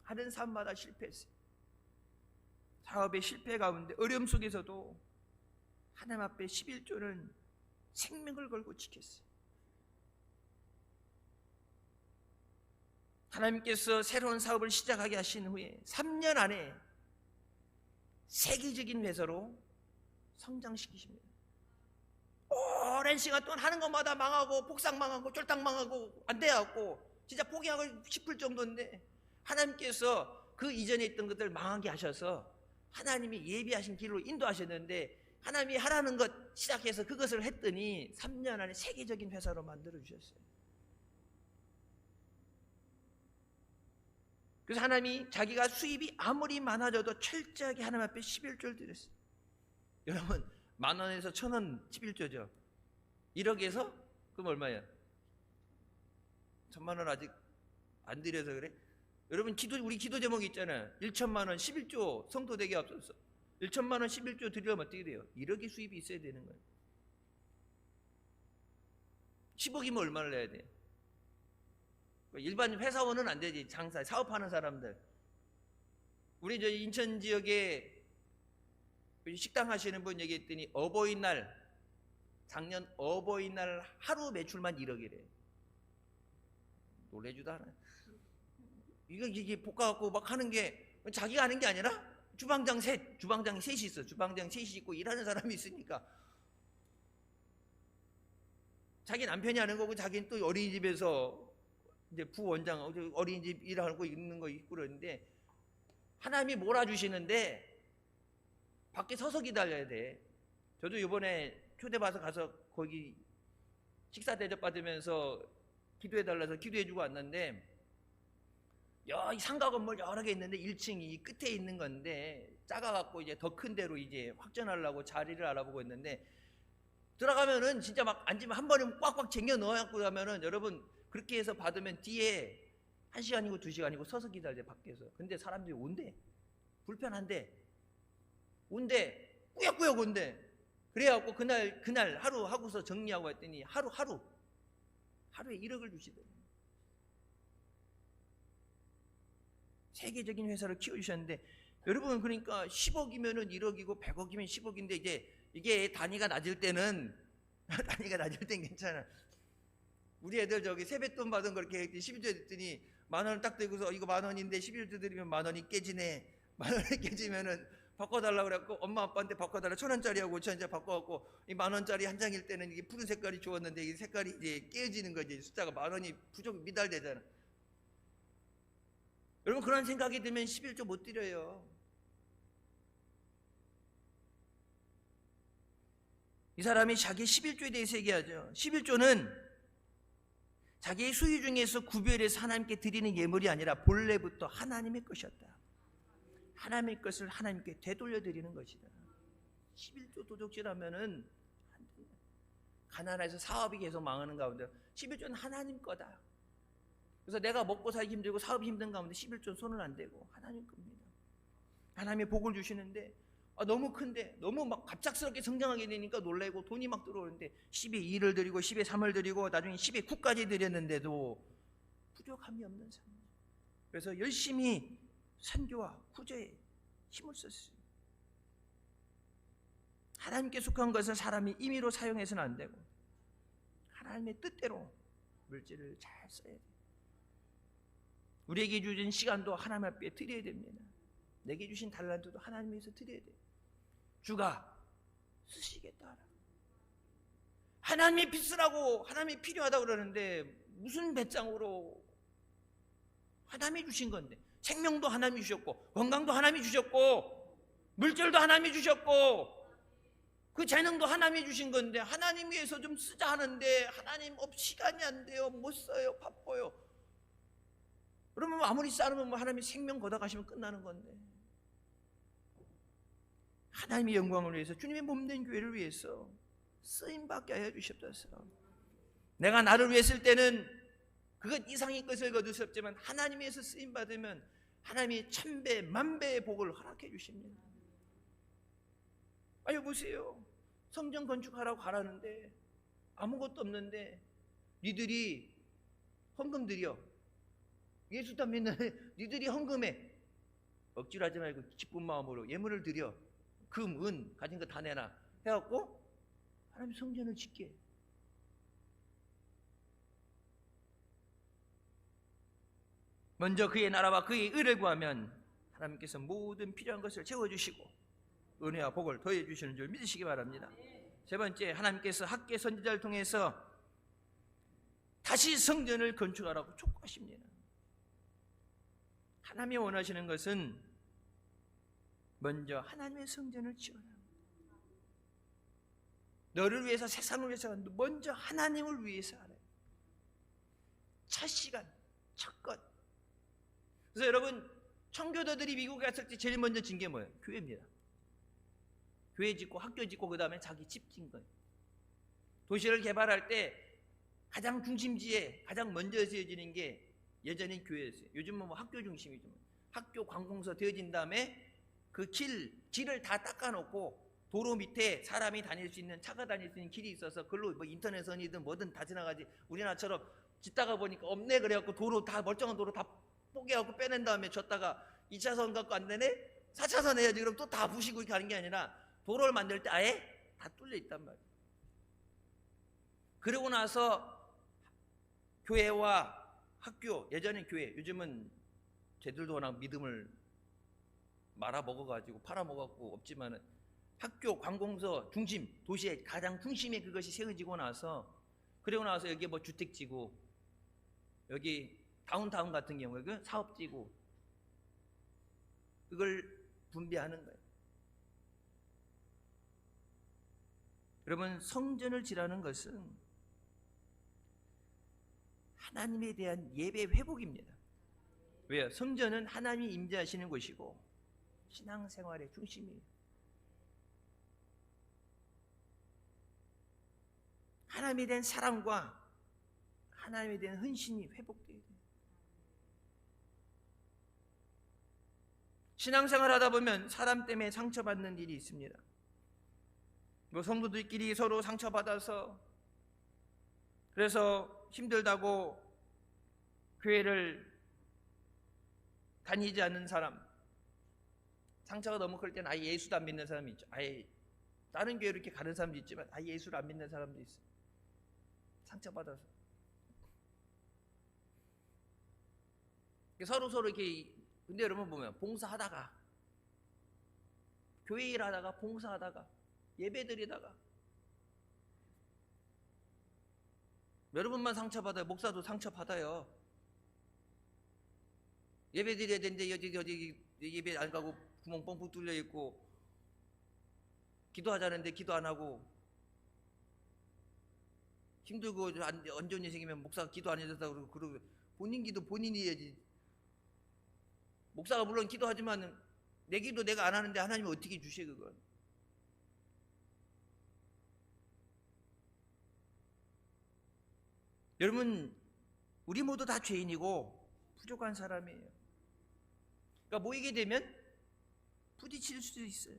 하는 사업마다 실패했어요. 사업의 실패 가운데 어려움 속에서도 하나님 앞에 11조는 생명을 걸고 지켰어요. 하나님께서 새로운 사업을 시작하게 하신 후에 3년 안에 세계적인 회사로 성장시키십니다. 오랜 시간 동안 하는 것마다 망하고 복상 망하고 쫄딱 망하고 안 돼갖고 진짜 포기하고 싶을 정도인데 하나님께서 그 이전에 있던 것들 망하게 하셔서 하나님이 예비하신 길로 인도하셨는데 하나님이 하라는 것 시작해서 그것을 했더니 3년 안에 세계적인 회사로 만들어 주셨어요. 그래서 하나님이 자기가 수입이 아무리 많아져도 철저하게 하나님 앞에 11조를 드렸어요. 여러분, 10,000원에서 1,000원 11조죠. 1억에서 그럼 얼마야? 1,000,000원 아직 안 드려서 그래? 여러분, 우리 기도 제목이 있잖아요. 1,000,000원 11조 성도되게 앞서서 1,000,000원 11조 드리려면 어떻게 돼요? 1억의 수입이 있어야 되는 거예요. 10억이면 얼마를 내야 돼? 일반 회사원은 안 되지. 장사, 사업하는 사람들. 우리 저 인천 지역에 식당 하시는 분 얘기했더니 어버이날, 작년 어버이날 하루 매출만 1억이래. 놀래주도 않아요. 이게 볶아갖고 막 하는 게 자기가 하는 게 아니라 주방장이 셋이 있어. 주방장 셋이 있고 일하는 사람이 있으니까 자기 남편이 하는 거고 자기는 또 어린이집에서 이제 부원장 어린이집 일하고 있는 거 있고 그러는데 하나님이 몰아주시는데 밖에 서서 기다려야 돼. 저도 이번에 초대받아서 가서 거기 식사 대접 받으면서 기도해달라서 기도해주고 왔는데 이 상가 건물 여러 개 있는데 1층이 끝에 있는 건데 작아갖고 이제 더 큰 데로 이제 확전하려고 자리를 알아보고 있는데 들어가면은 진짜 막 앉으면 한 번에 꽉꽉 쟁여 넣어갖고 가면은 여러분 그렇게 해서 받으면 뒤에 1시간이고 2시간이고 서서 기다려 밖에서. 근데 사람들이 온대. 불편한데 온대. 꾸역꾸역 온대. 그래갖고 그날 하루 하고서 정리하고 했더니 하루에 1억을 주시더라고요. 세계적인 회사를 키워주셨는데 여러분 그러니까 10억이면은 1억이고 100억이면 10억인데 이게 단위가 낮을 때는 괜찮아. 우리 애들 저기 세뱃돈 받은 걸 이렇게 11조 했더니 10,000원 딱 들고서 이거 10,000원인데 11조 드리면 10,000원이 깨지네. 10,000원이 깨지면은 바꿔달라고 그래갖고 엄마 아빠한테 바꿔달라 1,000원짜리하고 5,000원짜리 바꿔갖고 이 10,000원짜리 한 장일 때는 이게 푸른 색깔이 좋았는데 이 색깔이 이제 깨어지는 거지. 숫자가 10,000원이 부족 미달되잖아. 여러분 그런 생각이 들면 11조 못 드려요. 이 사람이 자기 11조에 대해서 얘기하죠. 11조는 자기의 소유 중에서 구별해서 하나님께 드리는 예물이 아니라 본래부터 하나님의 것이었다. 하나님의 것을 하나님께 되돌려 드리는 것이다. 11조 도적질하면은 가난해서 사업이 계속 망하는 가운데 11조는 하나님 거다. 그래서 내가 먹고 살기 힘들고 사업이 힘든 가운데 11조는 손을 안 대고 하나님 겁니다. 하나님의 복을 주시는데 너무 큰데 너무 막 갑작스럽게 성장하게 되니까 놀래고 돈이 막 들어오는데 10에 2를 드리고 10에 3을 드리고 나중에 10에 9까지 드렸는데도 부족함이 없는 삶. 그래서 열심히 선교와 구제에 힘을 썼어요. 하나님께 속한 것을 사람이 임의로 사용해서는 안 되고 하나님의 뜻대로 물질을 잘 써야 돼요. 우리에게 주신 시간도 하나님 앞에 드려야 됩니다. 내게 주신 달란트도 하나님 위해서 드려야 돼요. 주가 쓰시겠다. 하나님이 빚으라고 하나님이 필요하다고 그러는데 무슨 배짱으로 하나님이 주신 건데 생명도 하나님이 주셨고 건강도 하나님이 주셨고 물질도 하나님이 주셨고 그 재능도 하나님이 주신 건데 하나님 위해서 좀 쓰자 하는데 하나님 시간이 안 돼요. 못 써요. 바빠요. 그러면 아무리 쌓으면 하나님이 생명 걷어가시면 끝나는 건데 하나님의 영광을 위해서 주님의 몸된 교회를 위해서 쓰임받게 하여 주시옵소서. 내가 나를 위해 쓸 때는 그것 이상의 것을 거둘 수 없지만 하나님 위해서 쓰임받으면 하나님이 1000배 만배의 복을 허락해 주십니다. 아니 보세요. 성전 건축하라고 가라는데 아무것도 없는데 니들이 헌금 드려. 예수 다 믿는 니들이 헌금해. 억지로 하지 말고 기쁜 마음으로 예물을 드려. 금, 은 가진 거 다 내놔 해갖고 하나님 성전을 짓게. 먼저 그의 나라와 그의 의를 구하면 하나님께서 모든 필요한 것을 채워주시고 은혜와 복을 더해 주시는 줄 믿으시기 바랍니다. 세 번째, 하나님께서 학계 선지자를 통해서 다시 성전을 건축하라고 촉구하십니다. 하나님이 원하시는 것은 먼저 하나님의 성전을 지어라. 너를 위해서 세상을 위해서 먼저 하나님을 위해서 하라. 첫 시간, 첫 것. 그래서 여러분 청교도들이 미국에 갔을 때 제일 먼저 진 게 뭐예요? 교회입니다. 교회 짓고 학교 짓고 그 다음에 자기 집 짓는 거예요. 도시를 개발할 때 가장 중심지에 가장 먼저 세워지는 게 예전엔 교회였어요. 요즘은 뭐 학교 중심이죠. 학교 관공서 되어진 다음에 그 길을 다 닦아놓고 도로 밑에 사람이 다닐 수 있는 차가 다닐 수 있는 길이 있어서 그걸로 뭐 인터넷선이든 뭐든 다 지나가지. 우리나라처럼 짓다가 보니까 없네 그래갖고 도로 다 멀쩡한 도로 다 뽀개갖고 빼낸 다음에 줬다가 2차선 갖고 안 되네? 4차선 해야지. 그럼 또 다 부시고 이렇게 하는 게 아니라 도로를 만들 때 아예 다 뚫려 있단 말이에요. 그러고 나서 교회와 학교, 예전엔 교회, 요즘은 쟤들도 워낙 믿음을 말아먹어가지고 팔아먹었고 없지만은 학교, 관공서 중심, 도시의 가장 중심에 그것이 세워지고 나서 그리고 나서 여기 뭐 주택지구, 여기 다운타운 같은 경우에 그 사업지구 그걸 분배하는 거예요. 여러분 성전을 지라는 것은 하나님에 대한 예배 회복입니다. 왜요? 성전은 하나님이 임재하시는 곳이고 신앙생활의 중심이에요. 하나님에 대한 사랑과 하나님에 대한 헌신이 회복돼야 돼요. 신앙생활 하다 보면 사람 때문에 상처받는 일이 있습니다. 뭐 성도들끼리 서로 상처받아서 그래서 힘들다고 교회를 다니지 않는 사람, 상처가 너무 클 때는 아예 예수도 안 믿는 사람이 있죠. 아예 다른 교회로 이렇게 가는 사람도 있지만 아예 예수를 안 믿는 사람도 있어요. 상처받아서 서로 이렇게. 근데 여러분 보면 봉사하다가 교회 일하다가 봉사하다가 예배드리다가 여러분만 상처받아요. 목사도 상처받아요. 예배드려야 되는데 여기 예배 안 가고 구멍 뻥뻥 뚫려 있고, 기도하자는데 기도 안 하고, 힘들고 안 좋은 일 생기면 목사가 기도 안 해줬다고 그러고 본인 기도 본인이 해야지. 목사가 물론 기도하지만 내 기도 내가 안 하는데 하나님이 어떻게 주셔 그건. 여러분 우리 모두 다 죄인이고 부족한 사람이에요. 그러니까 모이게 되면 부딪힐 수도 있어요.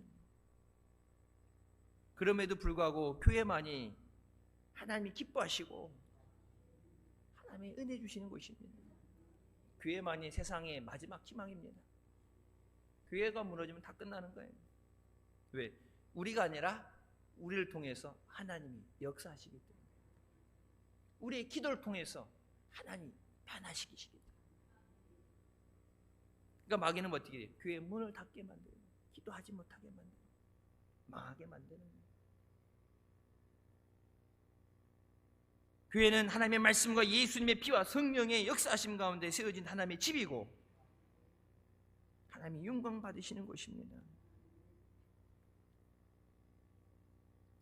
그럼에도 불구하고 교회만이 하나님이 기뻐하시고 하나님이 은혜 주시는 곳입니다. 교회만이 세상의 마지막 희망입니다. 교회가 무너지면 다 끝나는 거예요. 왜? 우리가 아니라 우리를 통해서 하나님이 역사하시기 때문에, 우리의 기도를 통해서 하나님이 변화시키시기 때문에. 그러니까 마귀는 어떻게 해요? 교회의 문을 닫게 만들어요. 기도하지 못하게 만들어요. 망하게 만드는 거예요. 교회는 하나님의 말씀과 예수님의 피와 성령의 역사하심 가운데 세워진 하나님의 집이고 하나님이 영광 받으시는 곳입니다.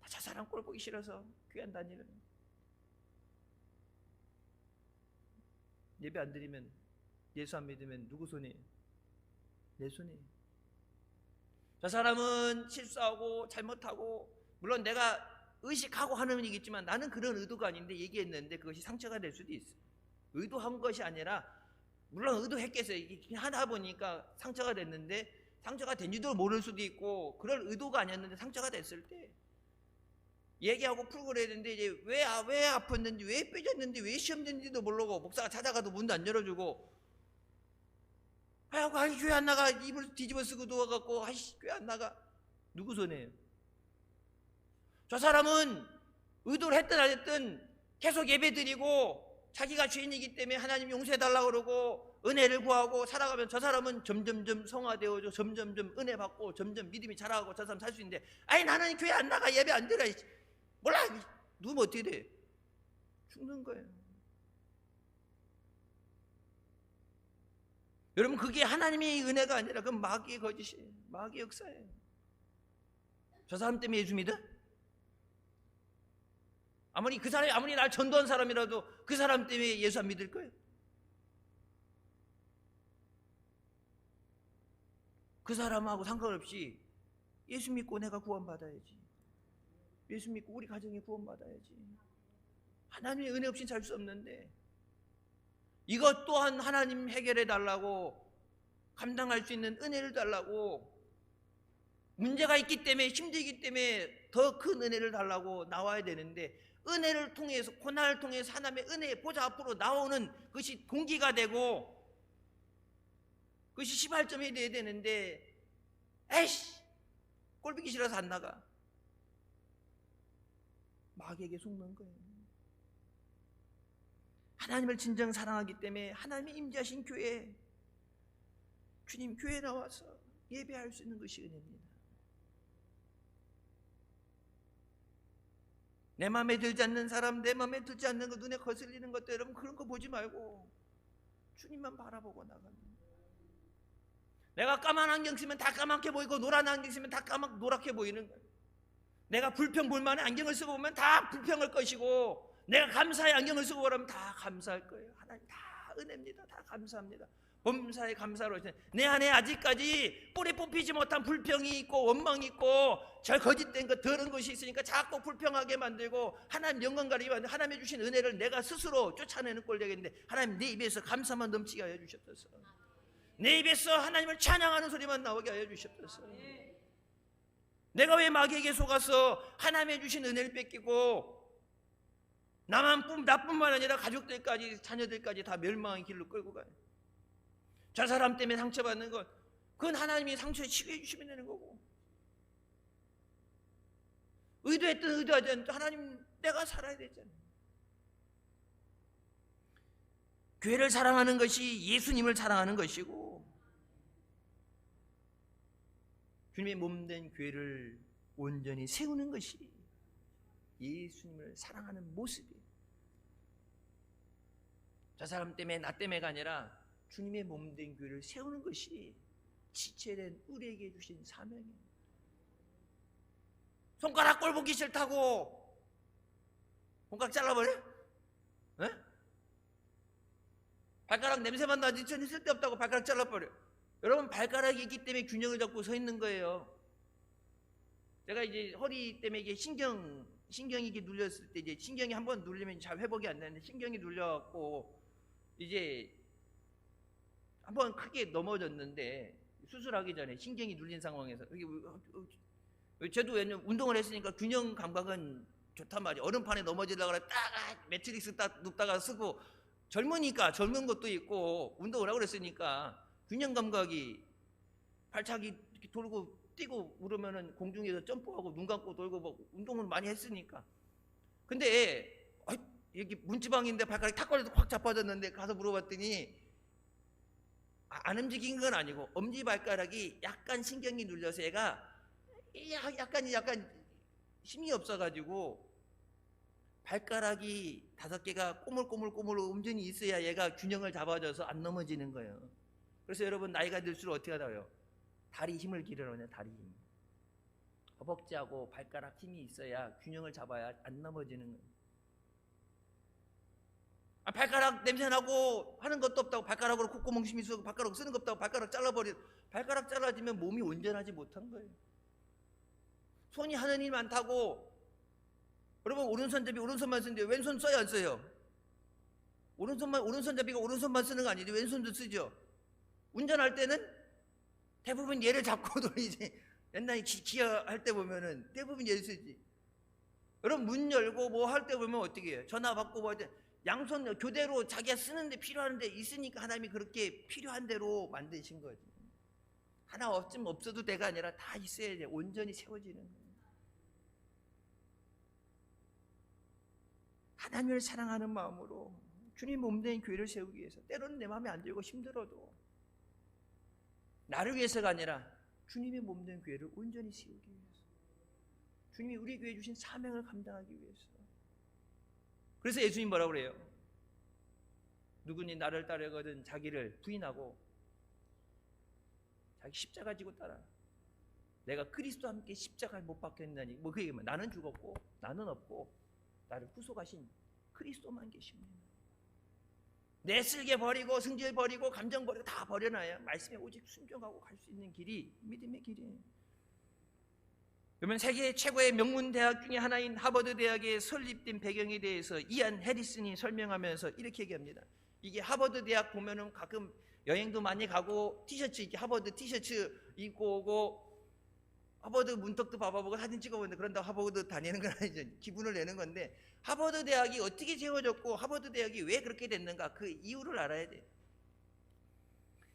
저 사람 꼴 보기 싫어서 교회 안 다니는, 예배 안 드리면, 예수 안 믿으면 누구 손이에요? 내 손이에요. 저 사람은 실수하고 잘못하고, 물론 내가 의식하고 하는 얘기겠지만 나는 그런 의도가 아닌데 얘기했는데 그것이 상처가 될 수도 있어요. 의도한 것이 아니라, 물론 의도했겠어요. 하다 보니까 상처가 됐는데 상처가 된지도 모를 수도 있고, 그럴 의도가 아니었는데 상처가 됐을 때 얘기하고 풀고 그래야 되는데, 이제 왜 아팠는지, 왜 삐졌는지, 왜 시험 됐는지도 모르고 목사가 찾아가도 문도 안 열어주고, 아이고 교회 안 나가, 입을 뒤집어 쓰고 누워갖고 아이씨 교회 안 나가. 누구 손이에요? 저 사람은 의도를 했든 안 했든 계속 예배 드리고 자기가 죄인이기 때문에 하나님 용서해달라고 그러고 은혜를 구하고 살아가면 저 사람은 점점점 성화되어져, 점점점 은혜 받고 점점 믿음이 자라고 저 사람 살 수 있는데, 아니 나는 교회 안 나가, 예배 안 드려, 몰라, 누우면 어떻게 돼? 죽는 거예요. 여러분 그게 하나님의 은혜가 아니라 그건 마귀의 거짓이에요. 마귀의 역사예요. 저 사람 때문에 예수 믿어? 아무리 그 사람이 아무리 날 전도한 사람이라도 그 사람 때문에 예수 안 믿을 거예요. 그 사람하고 상관없이 예수 믿고 내가 구원받아야지. 예수 믿고 우리 가정이 구원받아야지. 하나님의 은혜 없이는 살 수 없는데, 이것 또한 하나님 해결해 달라고, 감당할 수 있는 은혜를 달라고, 문제가 있기 때문에 힘들기 때문에 더 큰 은혜를 달라고 나와야 되는데, 은혜를 통해서, 고난을 통해서 하나님의 은혜의 보좌 앞으로 나오는 것이 동기가 되고 그것이 시발점이 돼야 되는데, 에이씨 꼴보기 싫어서 안 나가. 마귀에게 속는 거예요. 하나님을 진정 사랑하기 때문에 하나님이 임재하신 교회, 주님 교회에 나와서 예배할 수 있는 것이 은혜입니다. 내 마음에 들지 않는 사람, 내 마음에 들지 않는 거, 눈에 거슬리는 것들, 여러분 그런 거 보지 말고 주님만 바라보고 나갑니다. 내가 까만 안경 쓰면 다 까맣게 보이고 노란 안경 쓰면 다 노랗게 보이는 거예요. 내가 불평 불만의 안경을 쓰고 보면 다 불평할 것이고, 내가 감사의 안경을 쓰고 그러면 다 감사할 거예요. 하나님 다 은혜입니다. 다 감사합니다. 범사에 감사로 내 안에 아직까지 뿌리 뽑히지 못한 불평이 있고 원망이 있고 저 거짓된 것 더러운 것이 있으니까 자꾸 불평하게 만들고 하나님 영광 가리게 만들고 하나님이 주신 은혜를 내가 스스로 쫓아내는 꼴 되겠는데 하나님 내 입에서 감사만 넘치게 하여 주셨소서. 내 입에서 하나님을 찬양하는 소리만 나오게 하여 주셨소서. 내가 왜 마귀에게 속아서 하나님의 주신 은혜를 뺏기고 나뿐만 아니라 가족들까지 자녀들까지 다 멸망의 길로 끌고 가요. 저 사람 때문에 상처받는 것, 그건 하나님이 상처에 치유해 주시면 되는 거고, 의도했든 의도하지 않든 하나님 내가 살아야 되잖아요. 교회를 사랑하는 것이 예수님을 사랑하는 것이고 주님의 몸된 교회를 온전히 세우는 것이 예수님을 사랑하는 모습이에요. 저 사람 때문에 나 때문에가 아니라 주님의 몸된 교회를 세우는 것이 지체된 우리에게 주신 사명이에요. 손가락 꼴 보기 싫다고 손가락 잘라버려? 에? 발가락 냄새만 나지 전혀 쓸데없다고 발가락 잘라버려. 여러분, 발가락이 있기 때문에 균형을 잡고 서 있는 거예요. 제가 이제 허리 때문에 이게 신경이 이게 눌렸을 때 이제 신경이 한번 눌리면 잘 회복이 안 되는데 신경이 눌려갖고 이제 한번 크게 넘어졌는데 수술하기 전에 신경이 눌린 상황에서 저도 왜냐면 운동을 했으니까 균형 감각은 좋단 말이에요. 얼음판에 넘어지려고 그래 딱 매트릭스 딱 눕다가 쓰고 젊으니까 젊은 것도 있고 운동을 하고 그랬으니까 균형 감각이 발차기 이렇게 돌고 뛰고 그러면은 공중에서 점프하고 눈 감고 돌고 뭐 운동을 많이 했으니까. 근데 여기 문지방인데 발가락이 탁 걸려서 확 자빠졌는데 가서 물어봤더니 안 움직인 건 아니고 엄지발가락이 약간 신경이 눌려서 얘가 약간 힘이 없어가지고 발가락이 5개가 꼬물꼬물 온전히 있어야 얘가 균형을 잡아줘서 안 넘어지는 거예요. 그래서 여러분 나이가 들수록 어떻게 하다요? 다리 힘을 기르려면 다리 힘. 허벅지하고 발가락 힘이 있어야 균형을 잡아야 안 넘어지는 거예요. 발가락 냄새나고 하는 것도 없다고 발가락으로 콧구멍 힘이 있어 발가락 쓰는 것 없다고 발가락 잘라버려. 발가락 잘라지면 몸이 온전하지 못한 거예요. 손이 하는 일 많다고 여러분 오른손잡이 오른손만 쓰는데 왼손 써요 안 써요? 오른손잡이가 오른손만 쓰는 거 아니지 왼손도 쓰죠. 운전할 때는 대부분 얘를 잡고 돌리지. 옛날에 기아 할 때 보면은 대부분 얘를 쓰지. 여러분 문 열고 뭐 할 때 보면 어떻게 해요? 전화 받고 뭐 할 때 양손 교대로 자기가 쓰는데 필요한 데 있으니까 하나님이 그렇게 필요한 대로 만드신 거지. 하나 없으면 없어도 돼가 아니라 다 있어야 돼. 온전히 세워지는 거예요. 하나님을 사랑하는 마음으로 주님 몸된 교회를 세우기 위해서 때로는 내 마음에 안 들고 힘들어도 나를 위해서가 아니라 주님의 몸된 교회를 온전히 세우기 위해서 주님이 우리 교회에 주신 사명을 감당하기 위해서. 그래서 예수님 뭐라고 그래요? 누구니 나를 따르거든 자기를 부인하고 자기 십자가 지고 따라. 내가 그리스도와 함께 십자가를 못 박혔나니 뭐 그 얘기면 나는 죽었고 나는 없고 나를 구속하신 그리스도만 계십니다. 내 쓸개 버리고 승질 버리고 감정 버리고 다 버려놔야 말씀에 오직 순종하고 갈 수 있는 길이 믿음의 길이에요. 그러면 세계 최고의 명문 대학 중에 하나인 하버드 대학의 설립된 배경에 대해서 이안 해리슨이 설명하면서 이렇게 얘기합니다. 이게 하버드 대학 보면은 가끔 여행도 많이 가고 티셔츠 이렇게 하버드 티셔츠 입고 오고 하버드 문턱도 봐보고 사진 찍어보는데 그런다고 하버드 다니는 건 아니죠. 기분을 내는 건데 하버드 대학이 어떻게 세워졌고 하버드 대학이 왜 그렇게 됐는가 그 이유를 알아야 돼요.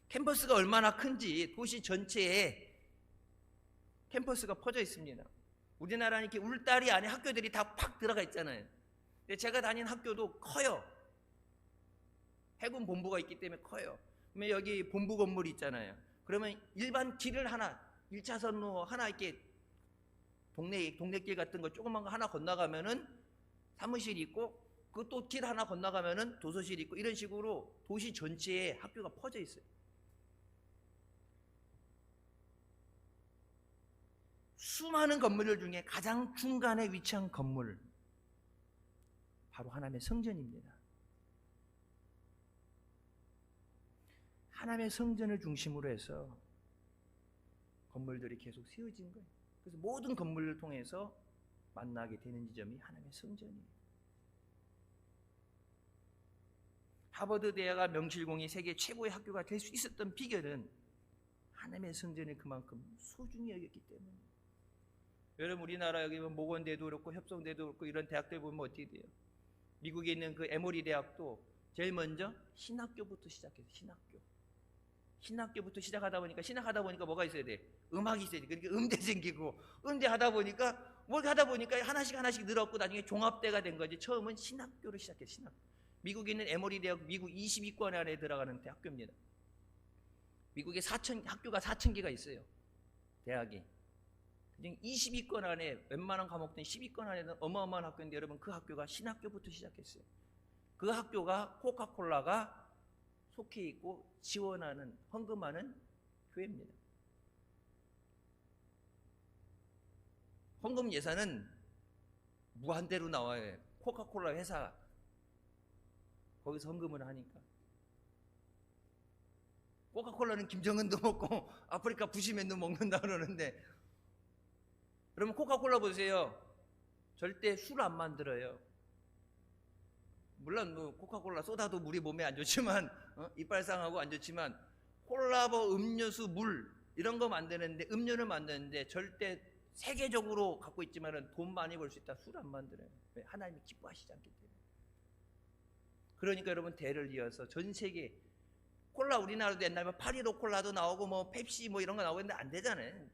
캠퍼스가 얼마나 큰지 도시 전체에 캠퍼스가 퍼져 있습니다. 우리나라는 이렇게 울다리 안에 학교들이 다 팍 들어가 있잖아요. 근데 제가 다닌 학교도 커요. 해군 본부가 있기 때문에 커요. 그러면 여기 본부 건물이 있잖아요. 그러면 일반 길을 하나 1차선로 하나 이렇게 동네길 같은 거 조그만 거 하나 건너가면은 사무실이 있고 그 또 길 하나 건너가면은 도서실이 있고 이런 식으로 도시 전체에 학교가 퍼져 있어요. 수많은 건물들 중에 가장 중간에 위치한 건물 바로 하나님의 성전입니다. 하나님의 성전을 중심으로 해서 건물들이 계속 세워진 거예요. 그래서 모든 건물을 통해서 만나게 되는 지점이 하나님의 성전이에요. 하버드 대학가 명실공히 세계 최고의 학교가 될 수 있었던 비결은 하나님의 성전을 그만큼 소중히 여겼기 때문이에요. 여러분, 우리나라 여기 모건대도 그렇고 협성대도 그렇고 이런 대학들 보면 어떻게 돼요? 미국에 있는 그 에모리 대학도 제일 먼저 신학교부터 시작해서 신학교부터 시작하다 보니까 뭐가 있어야 돼? 음악이 있어야 돼. 그러니까 음대 생기고, 음대 하다 보니까 뭘 하다 보니까 하나씩 늘었고 나중에 종합대가 된 거지. 처음은 신학교로 시작해. 신학교. 미국에 있는 에모리 대학, 미국 22권 안에 들어가는 대학교입니다. 미국에 학교가 4,000개가 있어요. 대학이. 22권 안에 웬만한 과목들 10위권 안에는 어마어마한 학교인데, 여러분, 그 학교가 신학교부터 시작했어요. 그 학교가 코카콜라가 속해 있고 지원하는, 헌금하는 교회입니다. 헌금 예산은 무한대로 나와요. 코카콜라 회사 거기서 헌금을 하니까. 코카콜라는 김정은도 먹고 아프리카 부시맨도 먹는다 그러는데, 여러분, 코카콜라 보세요. 절대 술 안 만들어요. 물론 뭐 코카콜라 소다도 물이 몸에 안 좋지만, 이빨 상하고 안 좋지만, 콜라보 음료수, 물 이런 거 만드는데, 음료를 만드는데 절대 세계적으로 갖고 있지만은 돈 많이 벌 수 있다. 술 안 만들어요. 왜? 하나님이 기뻐하시지 않기 때문에. 그러니까 여러분, 대를 이어서 전 세계 콜라, 우리나라도 옛날에 파리로 콜라도 나오고 뭐 펩시 뭐 이런 거 나오고 했는데 안 되잖아요.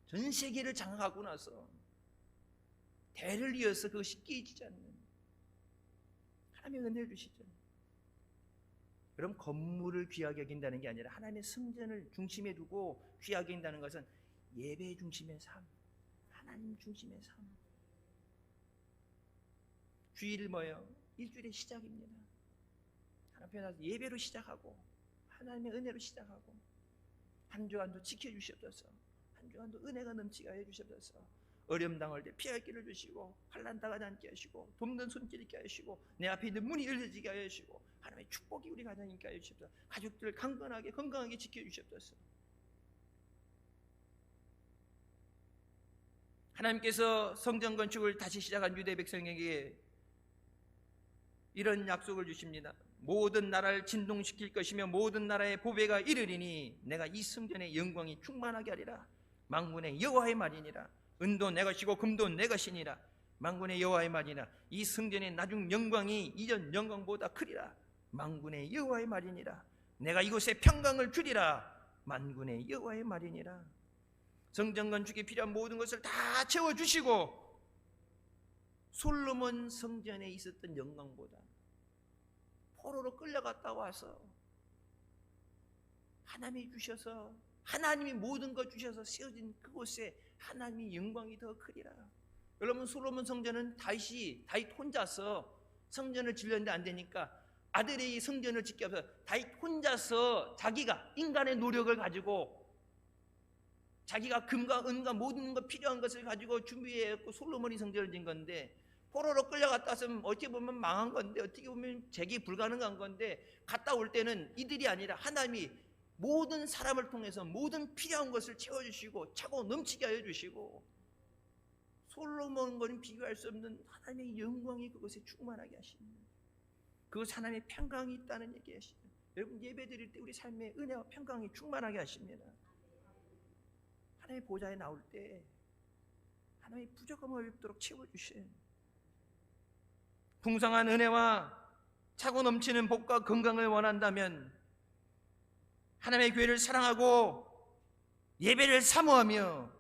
전 세계를 장악하고 나서 대를 이어서 그것이 깨지지 않는 하나님의 은혜를 주시죠. 그럼 건물을 귀하게 여긴다는 게 아니라 하나님의 성전을 중심에 두고 귀하게 여긴다는 것은 예배 중심의 삶, 하나님 중심의 삶. 주일 뭐예요? 일주일의 시작입니다. 하나님 앞에 예배로 시작하고 하나님의 은혜로 시작하고, 한 주간도 지켜주시옵소서. 한 주간도 은혜가 넘치게 하여 주시옵소서. 어려움 당할 때 피할 길을 주시고, 환난 당하지 않게 하시고, 돕는 손길 있게 하시고, 내 앞에 있는 문이 열려지게 하여 주시고, 하나님의 축복이 우리 가정에 있게 하여 주시옵소서. 가족들을 강건하게 건강하게 지켜주시옵소서. 하나님께서 성전 건축을 다시 시작한 유대 백성에게 이런 약속을 주십니다. 모든 나라를 진동시킬 것이며 모든 나라의 보배가 이르리니 내가 이 성전의 영광이 충만하게 하리라. 만군의 여호와의 말이니라. 은도 내 것이고 금도 내 것이니라. 만군의 여호와의 말이니라. 이 성전의 나중 영광이 이전 영광보다 크리라. 만군의 여호와의 말이니라. 내가 이곳에 평강을 주리라. 만군의 여호와의 말이니라. 성전 건축에 필요한 모든 것을 다 채워주시고, 솔로몬 성전에 있었던 영광보다 포로로 끌려갔다 와서 하나님이 주셔서, 하나님이 모든 것 주셔서 세워진 그곳에 하나님의 영광이 더 크리라. 여러분, 솔로몬 성전은 다윗 혼자서 성전을 지렸는데 안 되니까 아들이 성전을 짓게 해서 다윗 혼자서 자기가 인간의 노력을 가지고 자기가 금과 은과 모든 것 필요한 것을 가지고 준비해서 솔로몬이 성전을 짓는 건데, 포로로 끌려갔다 왔으면 어떻게 보면 망한 건데, 어떻게 보면 재기 불가능한 건데, 갔다 올 때는 이들이 아니라 하나님이 모든 사람을 통해서 모든 필요한 것을 채워주시고 차고 넘치게 하여 주시고, 솔로몬과는 비교할 수 없는 하나님의 영광이 그것에 충만하게 하십니다. 그것이 하나님의 평강이 있다는 얘기 하십니다. 여러분, 예배 드릴 때 우리 삶의 은혜와 평강이 충만하게 하십니다. 하나님의 보좌에 나올 때 하나님의 부족함을 없도록 채워주셔요. 풍성한 은혜와 차고 넘치는 복과 건강을 원한다면 하나님의 교회를 사랑하고 예배를 사모하며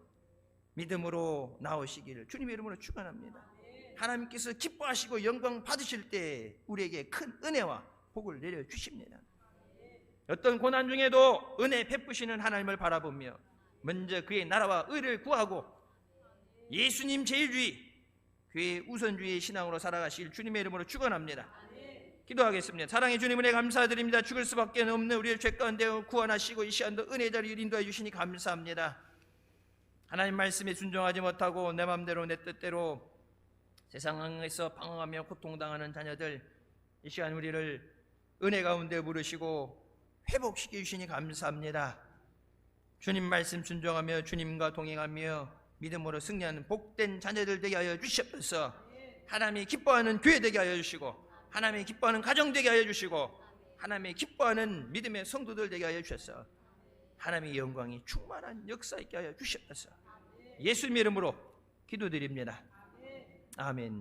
믿음으로 나오시기를 주님의 이름으로 축원합니다. 하나님께서 기뻐하시고 영광 받으실 때 우리에게 큰 은혜와 복을 내려주십니다. 어떤 고난 중에도 은혜 베푸시는 하나님을 바라보며 먼저 그의 나라와 의를 구하고 예수님 제일주의, 교회의 우선주의의 신앙으로 살아가시길 주님의 이름으로 축원합니다. 기도하겠습니다. 사랑의 주님, 은혜 감사드립니다. 죽을 수밖에 없는 우리를 죄 가운데 구원하시고 이 시간도 은혜의 자리를 인도해 주시니 감사합니다. 하나님 말씀에 순종하지 못하고 내 맘대로 내 뜻대로 세상에서 방황하며 고통당하는 자녀들, 이 시간 우리를 은혜 가운데 부르시고 회복시켜 주시니 감사합니다. 주님 말씀 순종하며 주님과 동행하며 믿음으로 승리하는 복된 자녀들 되게 하여 주시옵소서. 하나님이 기뻐하는 교회 되게 하여 주시고 하나님이 기뻐하는 가정 되게 하여 주시고 하나님이 기뻐하는 믿음의 성도들 되게 하여 주셔서 하나님의 영광이 충만한 역사 있게 하여 주시옵소서. 예수님의 이름으로 기도드립니다. 아멘.